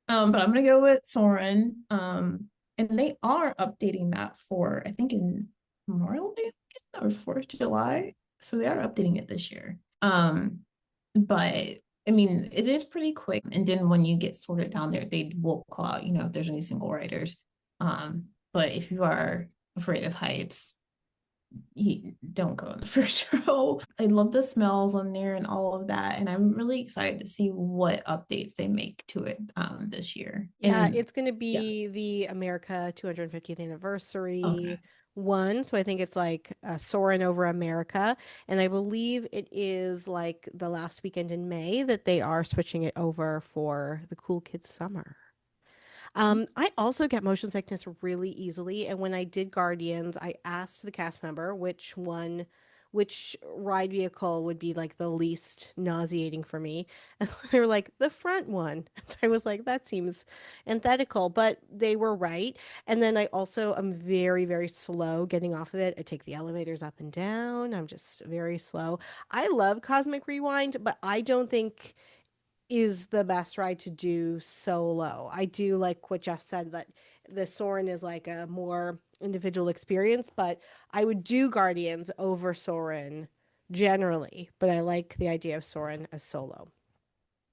I'm gonna go with Soren. And they are updating that for I think in Memorial Day or 4th of July. So they are updating it this year. But I mean, it is pretty quick. And then when you get sorted down there, they will call out, if there's any single riders. But if you are afraid of heights, you don't go in the first row. I love the smells on there and all of that. And I'm really excited to see what updates they make to it this year. Yeah, And it's going to yeah, be the America 250th okay. anniversary one. So I think it's like Soarin' over America. And I believe it is like the last weekend in May that they are switching it over for the Cool Kids Summer. I also get motion sickness really easily. And when I did Guardians, I asked the cast member which ride vehicle would be like the least nauseating for me. And they were like, the front one. And I was like, that seems antithetical, but they were right. And then I also am very, very slow getting off of it. I take the elevators up and down. I'm just very slow. I love Cosmic Rewind, but I don't think is the best ride to do solo. I do like what Jeff said that the Soren is like a more individual experience, but I would do Guardians over Soren generally, but I like the idea of Soren as solo.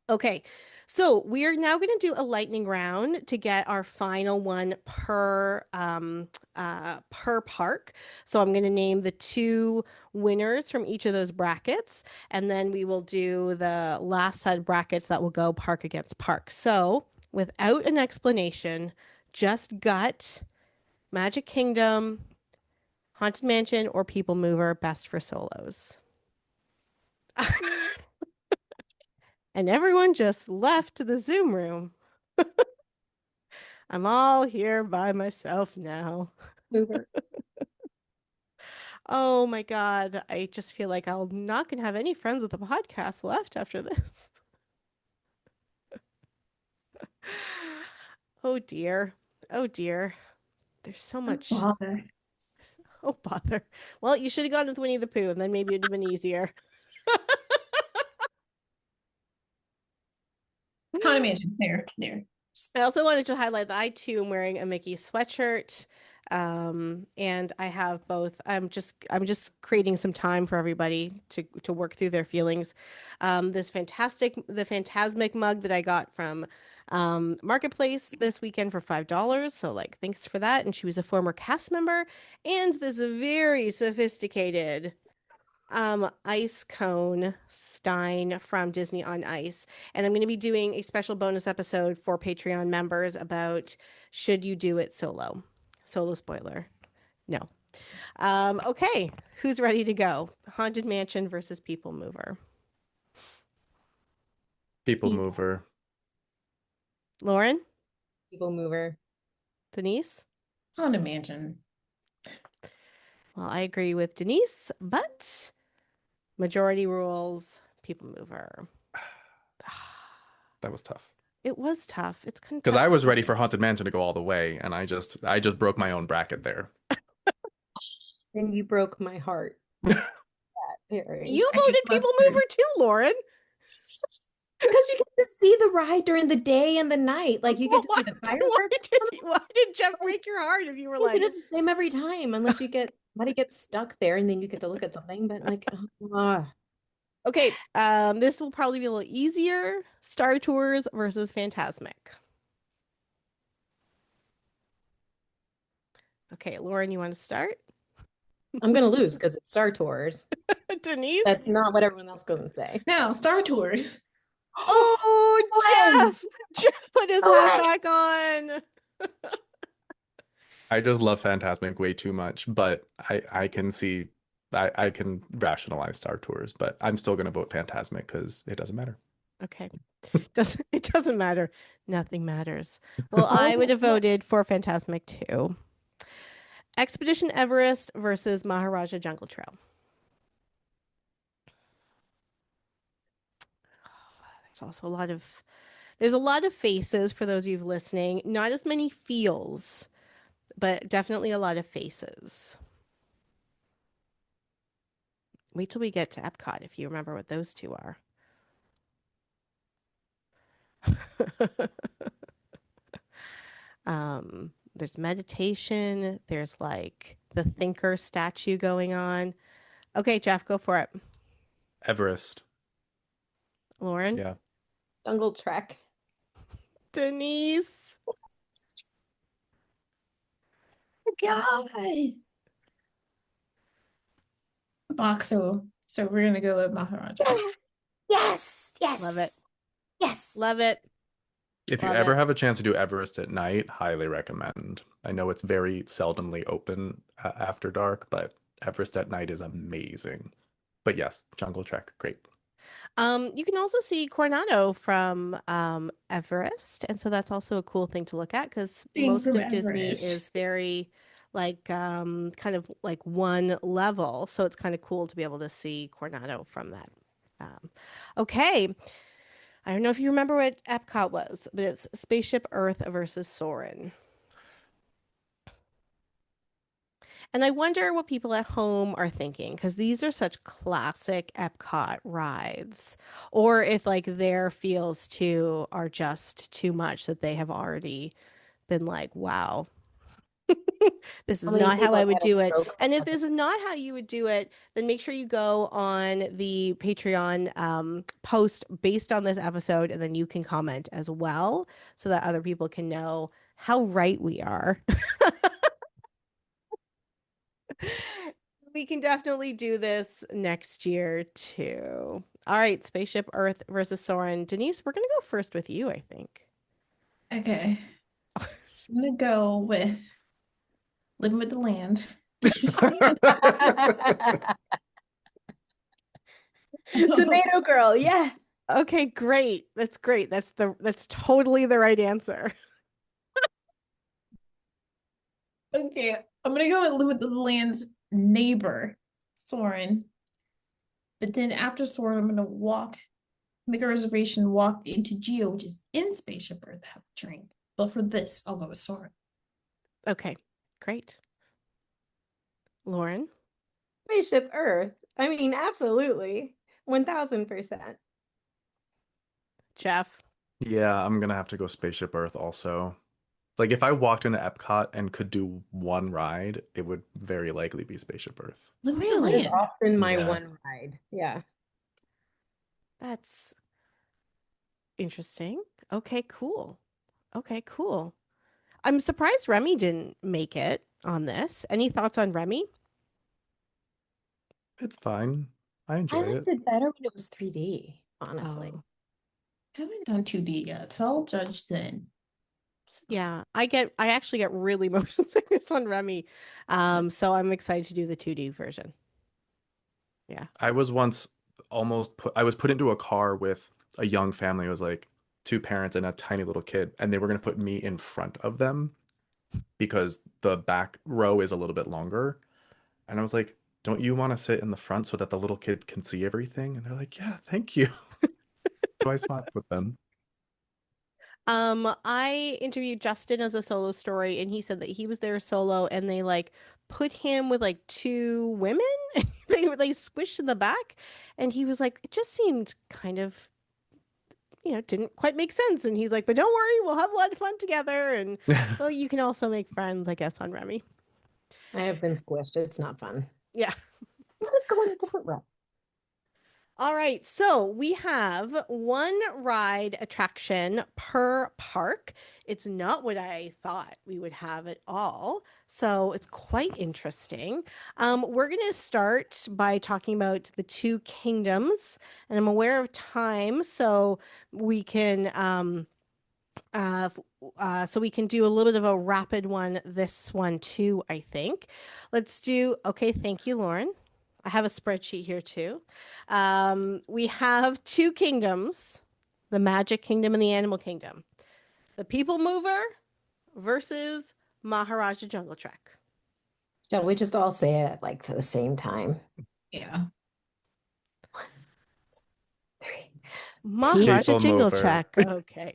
Okay, so we are now going to do a lightning round to get our final one per park. So I'm going to name the two winners from each of those brackets, and then we will do the last set of brackets that will go park against park. So without an explanation, just gut, Magic Kingdom, Haunted Mansion, or People Mover, best for solos. And everyone just left the Zoom room. I'm all here by myself now. mover. Oh my God. I just feel like I'm not going to have any friends with the podcast left after this. Oh dear. Oh dear. There's so Oh, much. bother. Oh bother. Well, you should have gone with Winnie the Pooh and then maybe it would have been easier. Haunted Mansion. There. I also wanted to highlight that I too am wearing a Mickey sweatshirt. And I have both. I'm just creating some time for everybody to work through their feelings. The Phantasmic mug that I got from Marketplace this weekend for $5. So like thanks for that. And she was a former cast member. And this very sophisticated ice cone stein from Disney on Ice. And I'm going to be doing a special bonus episode for Patreon members about should you do it solo. Solo spoiler. No. Okay, who's ready to go? Haunted Mansion versus People Mover. People mover. Lauren? People Mover. Denise? Haunted Mansion. Well, I agree with Denise, but majority rules, People Mover. That was tough. It was tough. It's kind of Because tough I to was ready decide. for Haunted Mansion to go all the way, and I just broke my own bracket there. And you broke my heart. Very. You I get voted People Mover flustered. too, Lauren. Because you get to see the ride during the day and the night. Like you Well, get to see the fireworks. why did Jeff break your heart if you were Because it like, is the same every time, unless somebody gets stuck there and then you get to look at something. But like, okay, this will probably be a little easier. Star Tours versus Phantasmic. Okay, Lauren, you want to start? I'm gonna lose because it's Star Tours. Denise? That's not what everyone else goes and say. Now, Star Tours. Oh, Glenn! Jeff put his hat back on. I just love Fantasmic way too much, but I can see I can rationalize Star Tours, but I'm still gonna vote Fantasmic because it doesn't matter. Okay. It doesn't matter. Nothing matters. Well, I would have voted for Fantasmic too. Expedition Everest versus Maharaja Jungle Trail. There's a lot of faces for those of you listening. Not as many feels, but definitely a lot of faces. Wait till we get to Epcot if you remember what those two are. There's meditation. There's like the thinker statue going on. Okay, Jeff, go for it. Everest. Lauren? Yeah. Jungle Trek. Denise? God. Boxer. So we're gonna go with Maharaja. Yes, yes. Love it. Yes. Love it. If you Love ever it. have a chance to do Everest at night, highly recommend. I know it's very seldomly open after dark, but Everest at night is amazing. But yes, Jungle Trek, great. You can also see Coronado from Everest, and so that's also a cool thing to look at because Being most from of Disney Everest. is very like kind of like one level, so it's kind of cool to be able to see Coronado from that. Okay, I don't know if you remember what Epcot was, but it's Spaceship Earth versus Soarin'. And I wonder what people at home are thinking because these are such classic Epcot rides. Or if like their feels too are just too much that they have already been like, wow, this is How many not how people I have would had a do it. stroke? And if this is not how you would do it, then make sure you go on the Patreon post based on this episode and then you can comment as well so that other people can know how right we are. We can definitely do this next year too. All right, Spaceship Earth versus Soren. Denise, we're gonna go first with you, I think. Okay. I'm gonna go with Living with the Land. Tomato girl, yes. Okay, great. That's great. That's totally the right answer. Okay, I'm gonna go with Live with the Land's neighbor, Soren. But then after Soren, I'm gonna make a reservation, walk into Geo, which is in Spaceship Earth, have a drink. But for this, I'll go with Soren. Okay, great. Lauren, Spaceship Earth. I mean, absolutely. 1000%. Jeff. Yeah, I'm gonna have to go Spaceship Earth also. Like if I walked into Epcot and could do one ride, it would very likely be Spaceship Earth. Live with the Really? It's Land. often my Yeah. one ride. Yeah. That's interesting. Okay, cool. Okay, cool. I'm surprised Remy didn't make it on this. Any thoughts on Remy? It's fine. I I enjoy liked it. it better when it was 3D, honestly. Oh. I haven't done 2D yet, so I'll judge then. So, Yeah, I actually get really motion sickness on Remy. So I'm excited to do the 2D version. Yeah. I was once I was put into a car with a young family. It was like two parents and a tiny little kid, and they were gonna put me in front of them because the back row is a little bit longer. And I was like, don't you want to sit in the front so that the little kid can see everything? And they're like, yeah, thank you. So I swapped with them. I interviewed Justin as a solo story, and he said that he was there solo, and they like put him with like two women. They were like squished in the back, and he was like, it just seemed kind of, didn't quite make sense. And he's like, but don't worry, we'll have a lot of fun together. And well, you can also make friends, I guess, on Remy. I have been squished. It's not fun. Yeah. Let's go on a different route. All right, so we have one ride attraction per park. It's not what I thought we would have at all. So it's quite interesting. We're going to start by talking about the two kingdoms, and I'm aware of time, so we can uh, so we can do a little bit of a rapid one. This one too, I think. Let's do. Okay, thank you, Lauren. I have a spreadsheet here too. We have two kingdoms: the Magic Kingdom and the Animal Kingdom. The People Mover versus Maharaja Jungle Trek. Shall we just all say it at like the same time? Yeah. Three. Maharaja People Jingle Mover. Trek. Okay.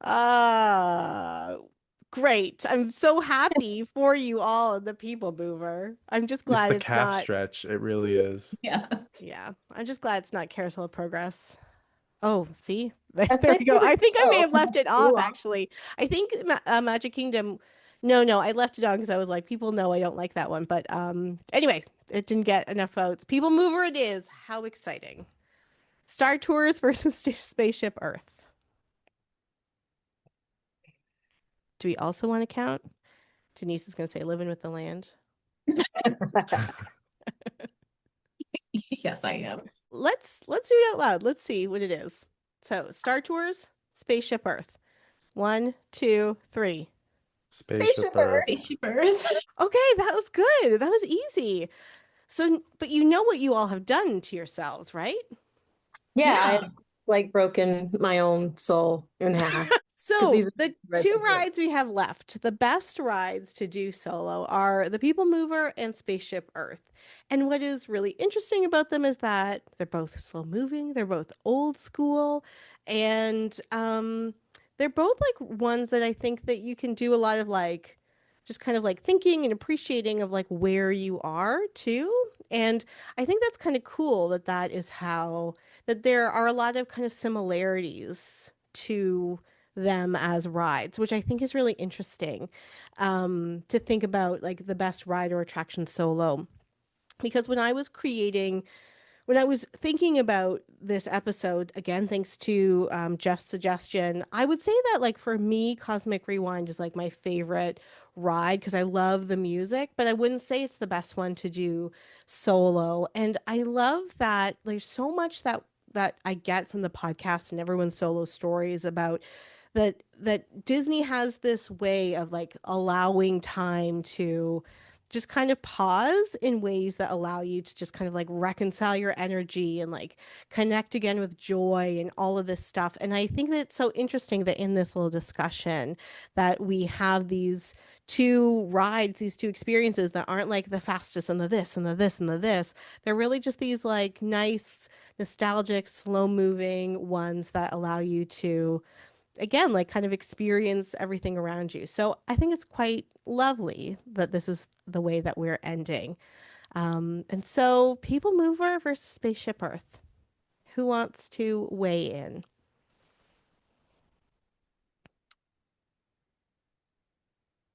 Uh, great. I'm so happy for you all in the People Mover. I'm just It's glad the it's calf not. stretch. It really is. Yeah. Yeah, I'm just glad it's not Carousel of Progress. Oh, see, there, That's there my we go. favorite I think I may show. have left it off Ooh, actually. I think Magic Kingdom. No, no, I left it on because I was like, people know I don't like that one. But anyway, it didn't get enough votes. People Mover, it is. How exciting! Star Tours versus Spaceship Earth. Do we also want to count? Denise is going to say living with the land. Yes, I am. Let's do it out loud. Let's see what it is. So Star Tours, Spaceship Earth. 1, 2, 3. Spaceship Spaceship Earth. Earth. Spaceship Earth. Okay, that was good. That was easy. So, but you know what you all have done to yourselves, right? Yeah, I Yeah. had like broken my own soul in half. Because So either the right two there. rides we have left, the best rides to do solo are the People Mover and Spaceship Earth. And what is really interesting about them is that they're both slow moving, they're both old school, and they're both like ones that I think that you can do a lot of like just kind of like thinking and appreciating of like where you are too. And I think that's kind of cool that that is how that there are a lot of kind of similarities to them as rides, which I think is really interesting to think about like the best ride or attraction solo. Because when I was thinking about this episode, again, thanks to Jeff's suggestion, I would say that, like, for me, Cosmic Rewind is like my favorite ride because I love the music, but I wouldn't say it's the best one to do solo. And I love that there's so much that I get from the podcast and everyone's solo stories about that Disney has this way of like allowing time to just kind of pause in ways that allow you to just kind of like reconcile your energy and like connect again with joy and all of this stuff. And I think that it's so interesting that in this little discussion that we have these two rides, these two experiences that aren't like the fastest and the this and the this and the this. They're really just these like nice, nostalgic, slow moving ones that allow you to again like kind of experience everything around you. So I think it's quite lovely that this is the way that we're ending. And so People Mover versus Spaceship Earth. Who wants to weigh in?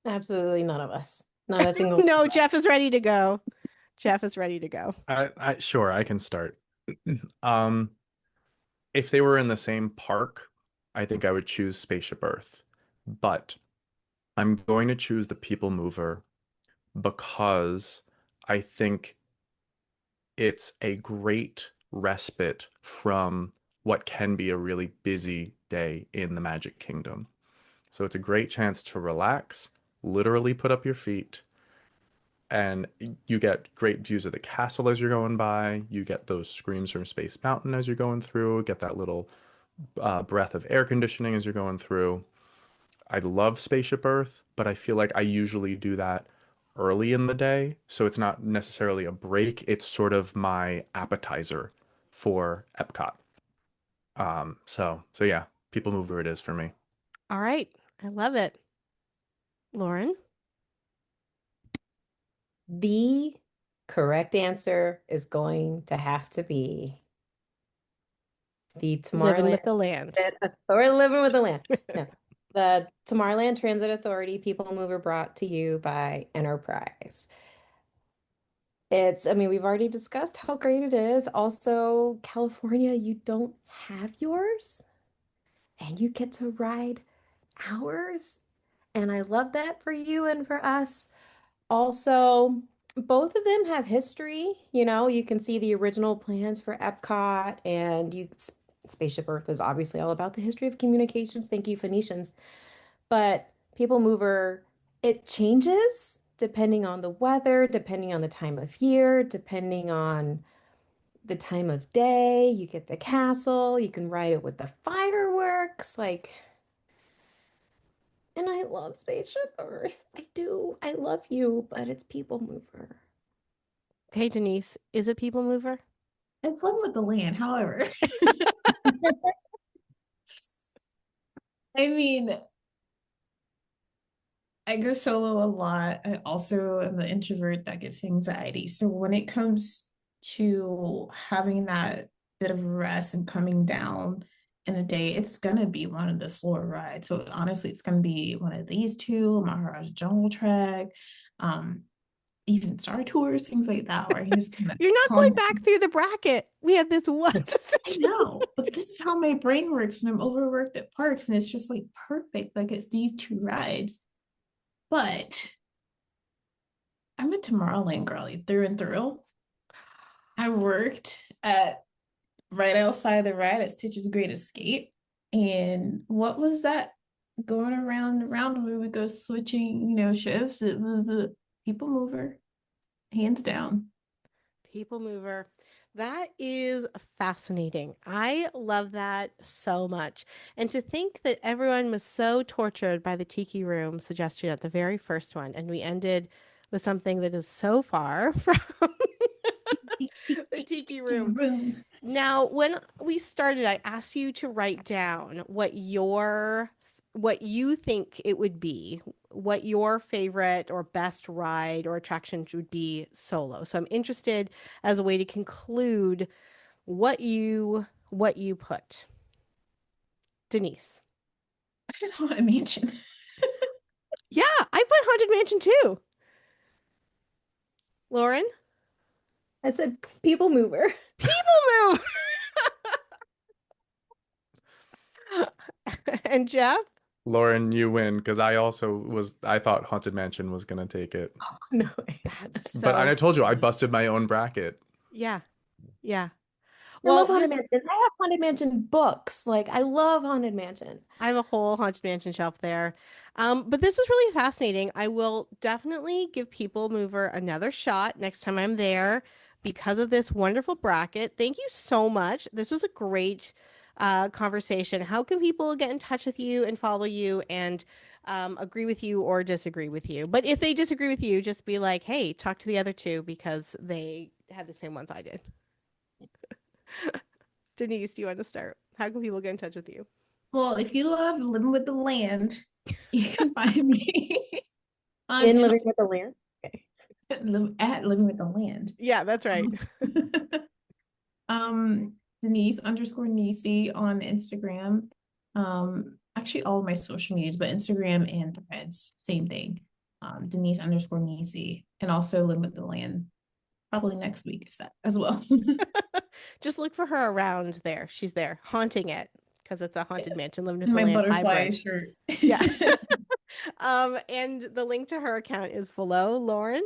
Absolutely none of us. Not a single No, Jeff is ready to go. Jeff is ready to go. I sure I can start. Um, if they were in the same park, I think I would choose Spaceship Earth. But I'm going to choose the People Mover because I think it's a great respite from what can be a really busy day in the Magic Kingdom. So it's a great chance to relax, literally put up your feet, and you get great views of the castle as you're going by. You get those screams from Space Mountain as you're going through, get that little breath of air conditioning as you're going through. I love Spaceship Earth, but I feel like I usually do that early in the day. So it's not necessarily a break, it's sort of my appetizer for Epcot. So yeah, People Mover it is for me. All right. I love it. Lauren? The correct answer is going to have to be the Living Tomorrowland with the land. or Living with the Land. No, the Tomorrowland Transit Authority People Mover brought to you by Enterprise. I mean, we've already discussed how great it is. Also, California, you don't have yours and you get to ride ours. And I love that for you and for us. Also, both of them have history. You know, you can see the original plans for Epcot, and Spaceship Earth is obviously all about the history of communications. Thank you, Phoenicians. But People Mover, it changes depending on the weather, depending on the time of year, depending on the time of day. You get the castle, you can ride it with the fireworks. And I love Spaceship Earth. I do. I love you, but it's People Mover. Okay, Denise, is it People Mover? It's Living with the Land, however. I mean, I go solo a lot. I also am an introvert that gets anxiety. So when it comes to having that bit of rest and coming down in a day, it's gonna be one of the slower rides. So honestly, it's gonna be one of these two, Maharaja Jungle Trek, um, even Star Tours, things like that, where I can just kind of You're not going calm. back through the bracket. We have this one I decision. know, but this is how my brain works when I'm overworked at parks, and it's just like perfect. Like it's these two rides. But I'm a Tomorrowland girly through and through. I worked at right outside the ride at Stitch's Great Escape. And what was that going around and around when we would go switching, shifts? It was the People Mover, hands down. People Mover. That is fascinating. I love that so much. And to think that everyone was so tortured by the Tiki Room suggestion at the very first one, and we ended with something that is so far from the Tiki Room. Room. Now, when we started, I asked you to write down what you think it would be, what your favorite or best ride or attraction would be solo. So I'm interested as a way to conclude what you put. Denise. I don't want a mansion. Yeah, I put Haunted Mansion too. Lauren? I said People Mover. People Move. And Jeff? Lauren, you win because I thought Haunted Mansion was gonna take it. No way. That's But so I told you I busted my own bracket. yeah. Yeah. I love Well, Haunted this Mansion. I have Haunted Mansion books. Like, I love Haunted Mansion. I have a whole Haunted Mansion shelf there. But this is really fascinating. I will definitely give People Mover another shot next time I'm there because of this wonderful bracket. Thank you so much. This was a great conversation. How can people get in touch with you and follow you and agree with you or disagree with you? But if they disagree with you, just be like, hey, talk to the other two because they had the same ones I did. Denise, do you want to start? How can people get in touch with you? Well, if you love Living with the Land, you can find me on In Living Instagram with the Land. Okay. at Living with the Land. Yeah, that's right. Um, Denise underscore Nisi on Instagram. Actually all of my social medias, but Instagram and Threads, same thing. Denise underscore Nisi, and also Live with the Land. Probably next week is that as well. Just look for her around there. She's there, haunting it because it's a haunted mansion, living with In the my land butterfly hybrid. shirt. Yeah. And the link to her account is below. Lauren,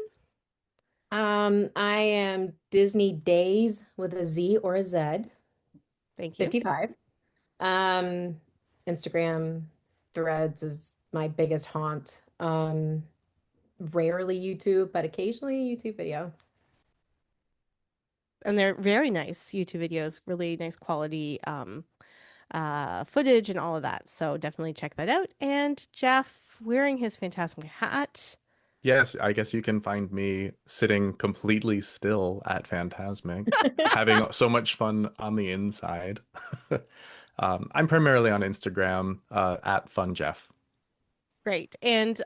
I am Disney Days with a Z or a Z, thank you. 55. Um, Instagram, Threads is my biggest haunt. Rarely YouTube, but occasionally a YouTube video. And they're very nice YouTube videos, really nice quality footage and all of that. So definitely check that out. And Jeff wearing his fantastic hat. Yes, I guess you can find me sitting completely still at Phantasmic, having so much fun on the inside. I'm primarily on Instagram at FunJeff. Great. And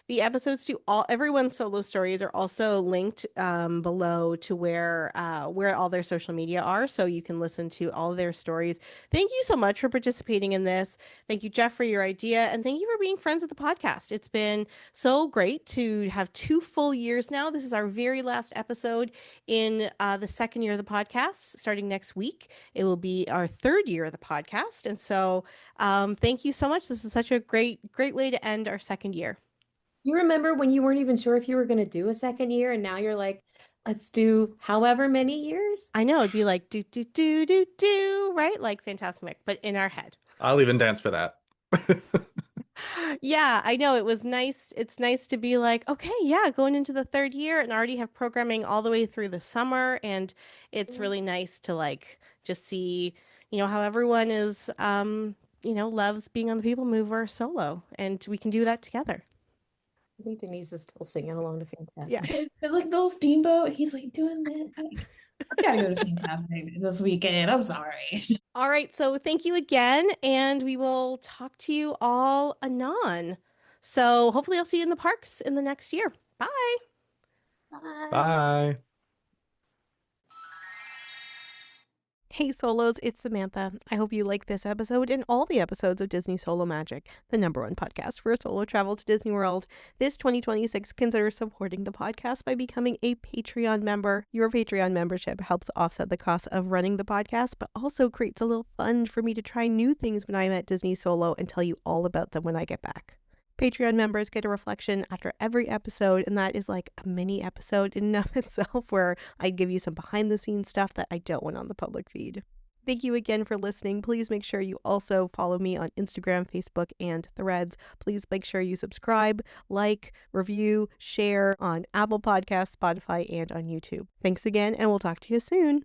the episodes to everyone's solo stories are also linked below to where all their social media are, so you can listen to all their stories. Thank you so much for participating in this. Thank you, Jeff, for your idea, and thank you for being friends of the podcast. It's been so great to have 2 full years now. This is our very last episode in the second year of the podcast. Starting next week, it will be our 3rd year of the podcast, and so thank you so much. This is such a great way to end our second year. You remember when you weren't even sure if you were going to do a second year, and now you're like, let's do however many years? I know, it'd be like do do do do do, right? Like Fantastic, but in our head. I'll even dance for that. Yeah, I know. It was nice. It's nice to be like, okay, yeah, going into the 3rd year and already have programming all the way through the summer. And it's really nice to like just see, how everyone is, loves being on the People Mover solo. And we can do that together. I think Denise is still singing along to Yeah. Fantastic. It's like those Steamboat. He's like doing that. I gotta go to Fantastic this weekend. I'm sorry. All right. So thank you again. And we will talk to you all anon. So hopefully I'll see you in the parks in the next year. Bye. Bye. Bye. Hey Solos, it's Samantha. I hope you like this episode and all the episodes of Disney Solo Magic, the #1 podcast for solo travel to Disney World. This 2026, consider supporting the podcast by becoming a Patreon member. Your Patreon membership helps offset the cost of running the podcast, but also creates a little fund for me to try new things when I'm at Disney Solo and tell you all about them when I get back. Patreon members get a reflection after every episode, and that is like a mini episode in and of itself where I give you some behind the scenes stuff that I don't want on the public feed. Thank you again for listening. Please make sure you also follow me on Instagram, Facebook, and Threads. Please make sure you subscribe, like, review, share on Apple Podcasts, Spotify, and on YouTube. Thanks again, and we'll talk to you soon.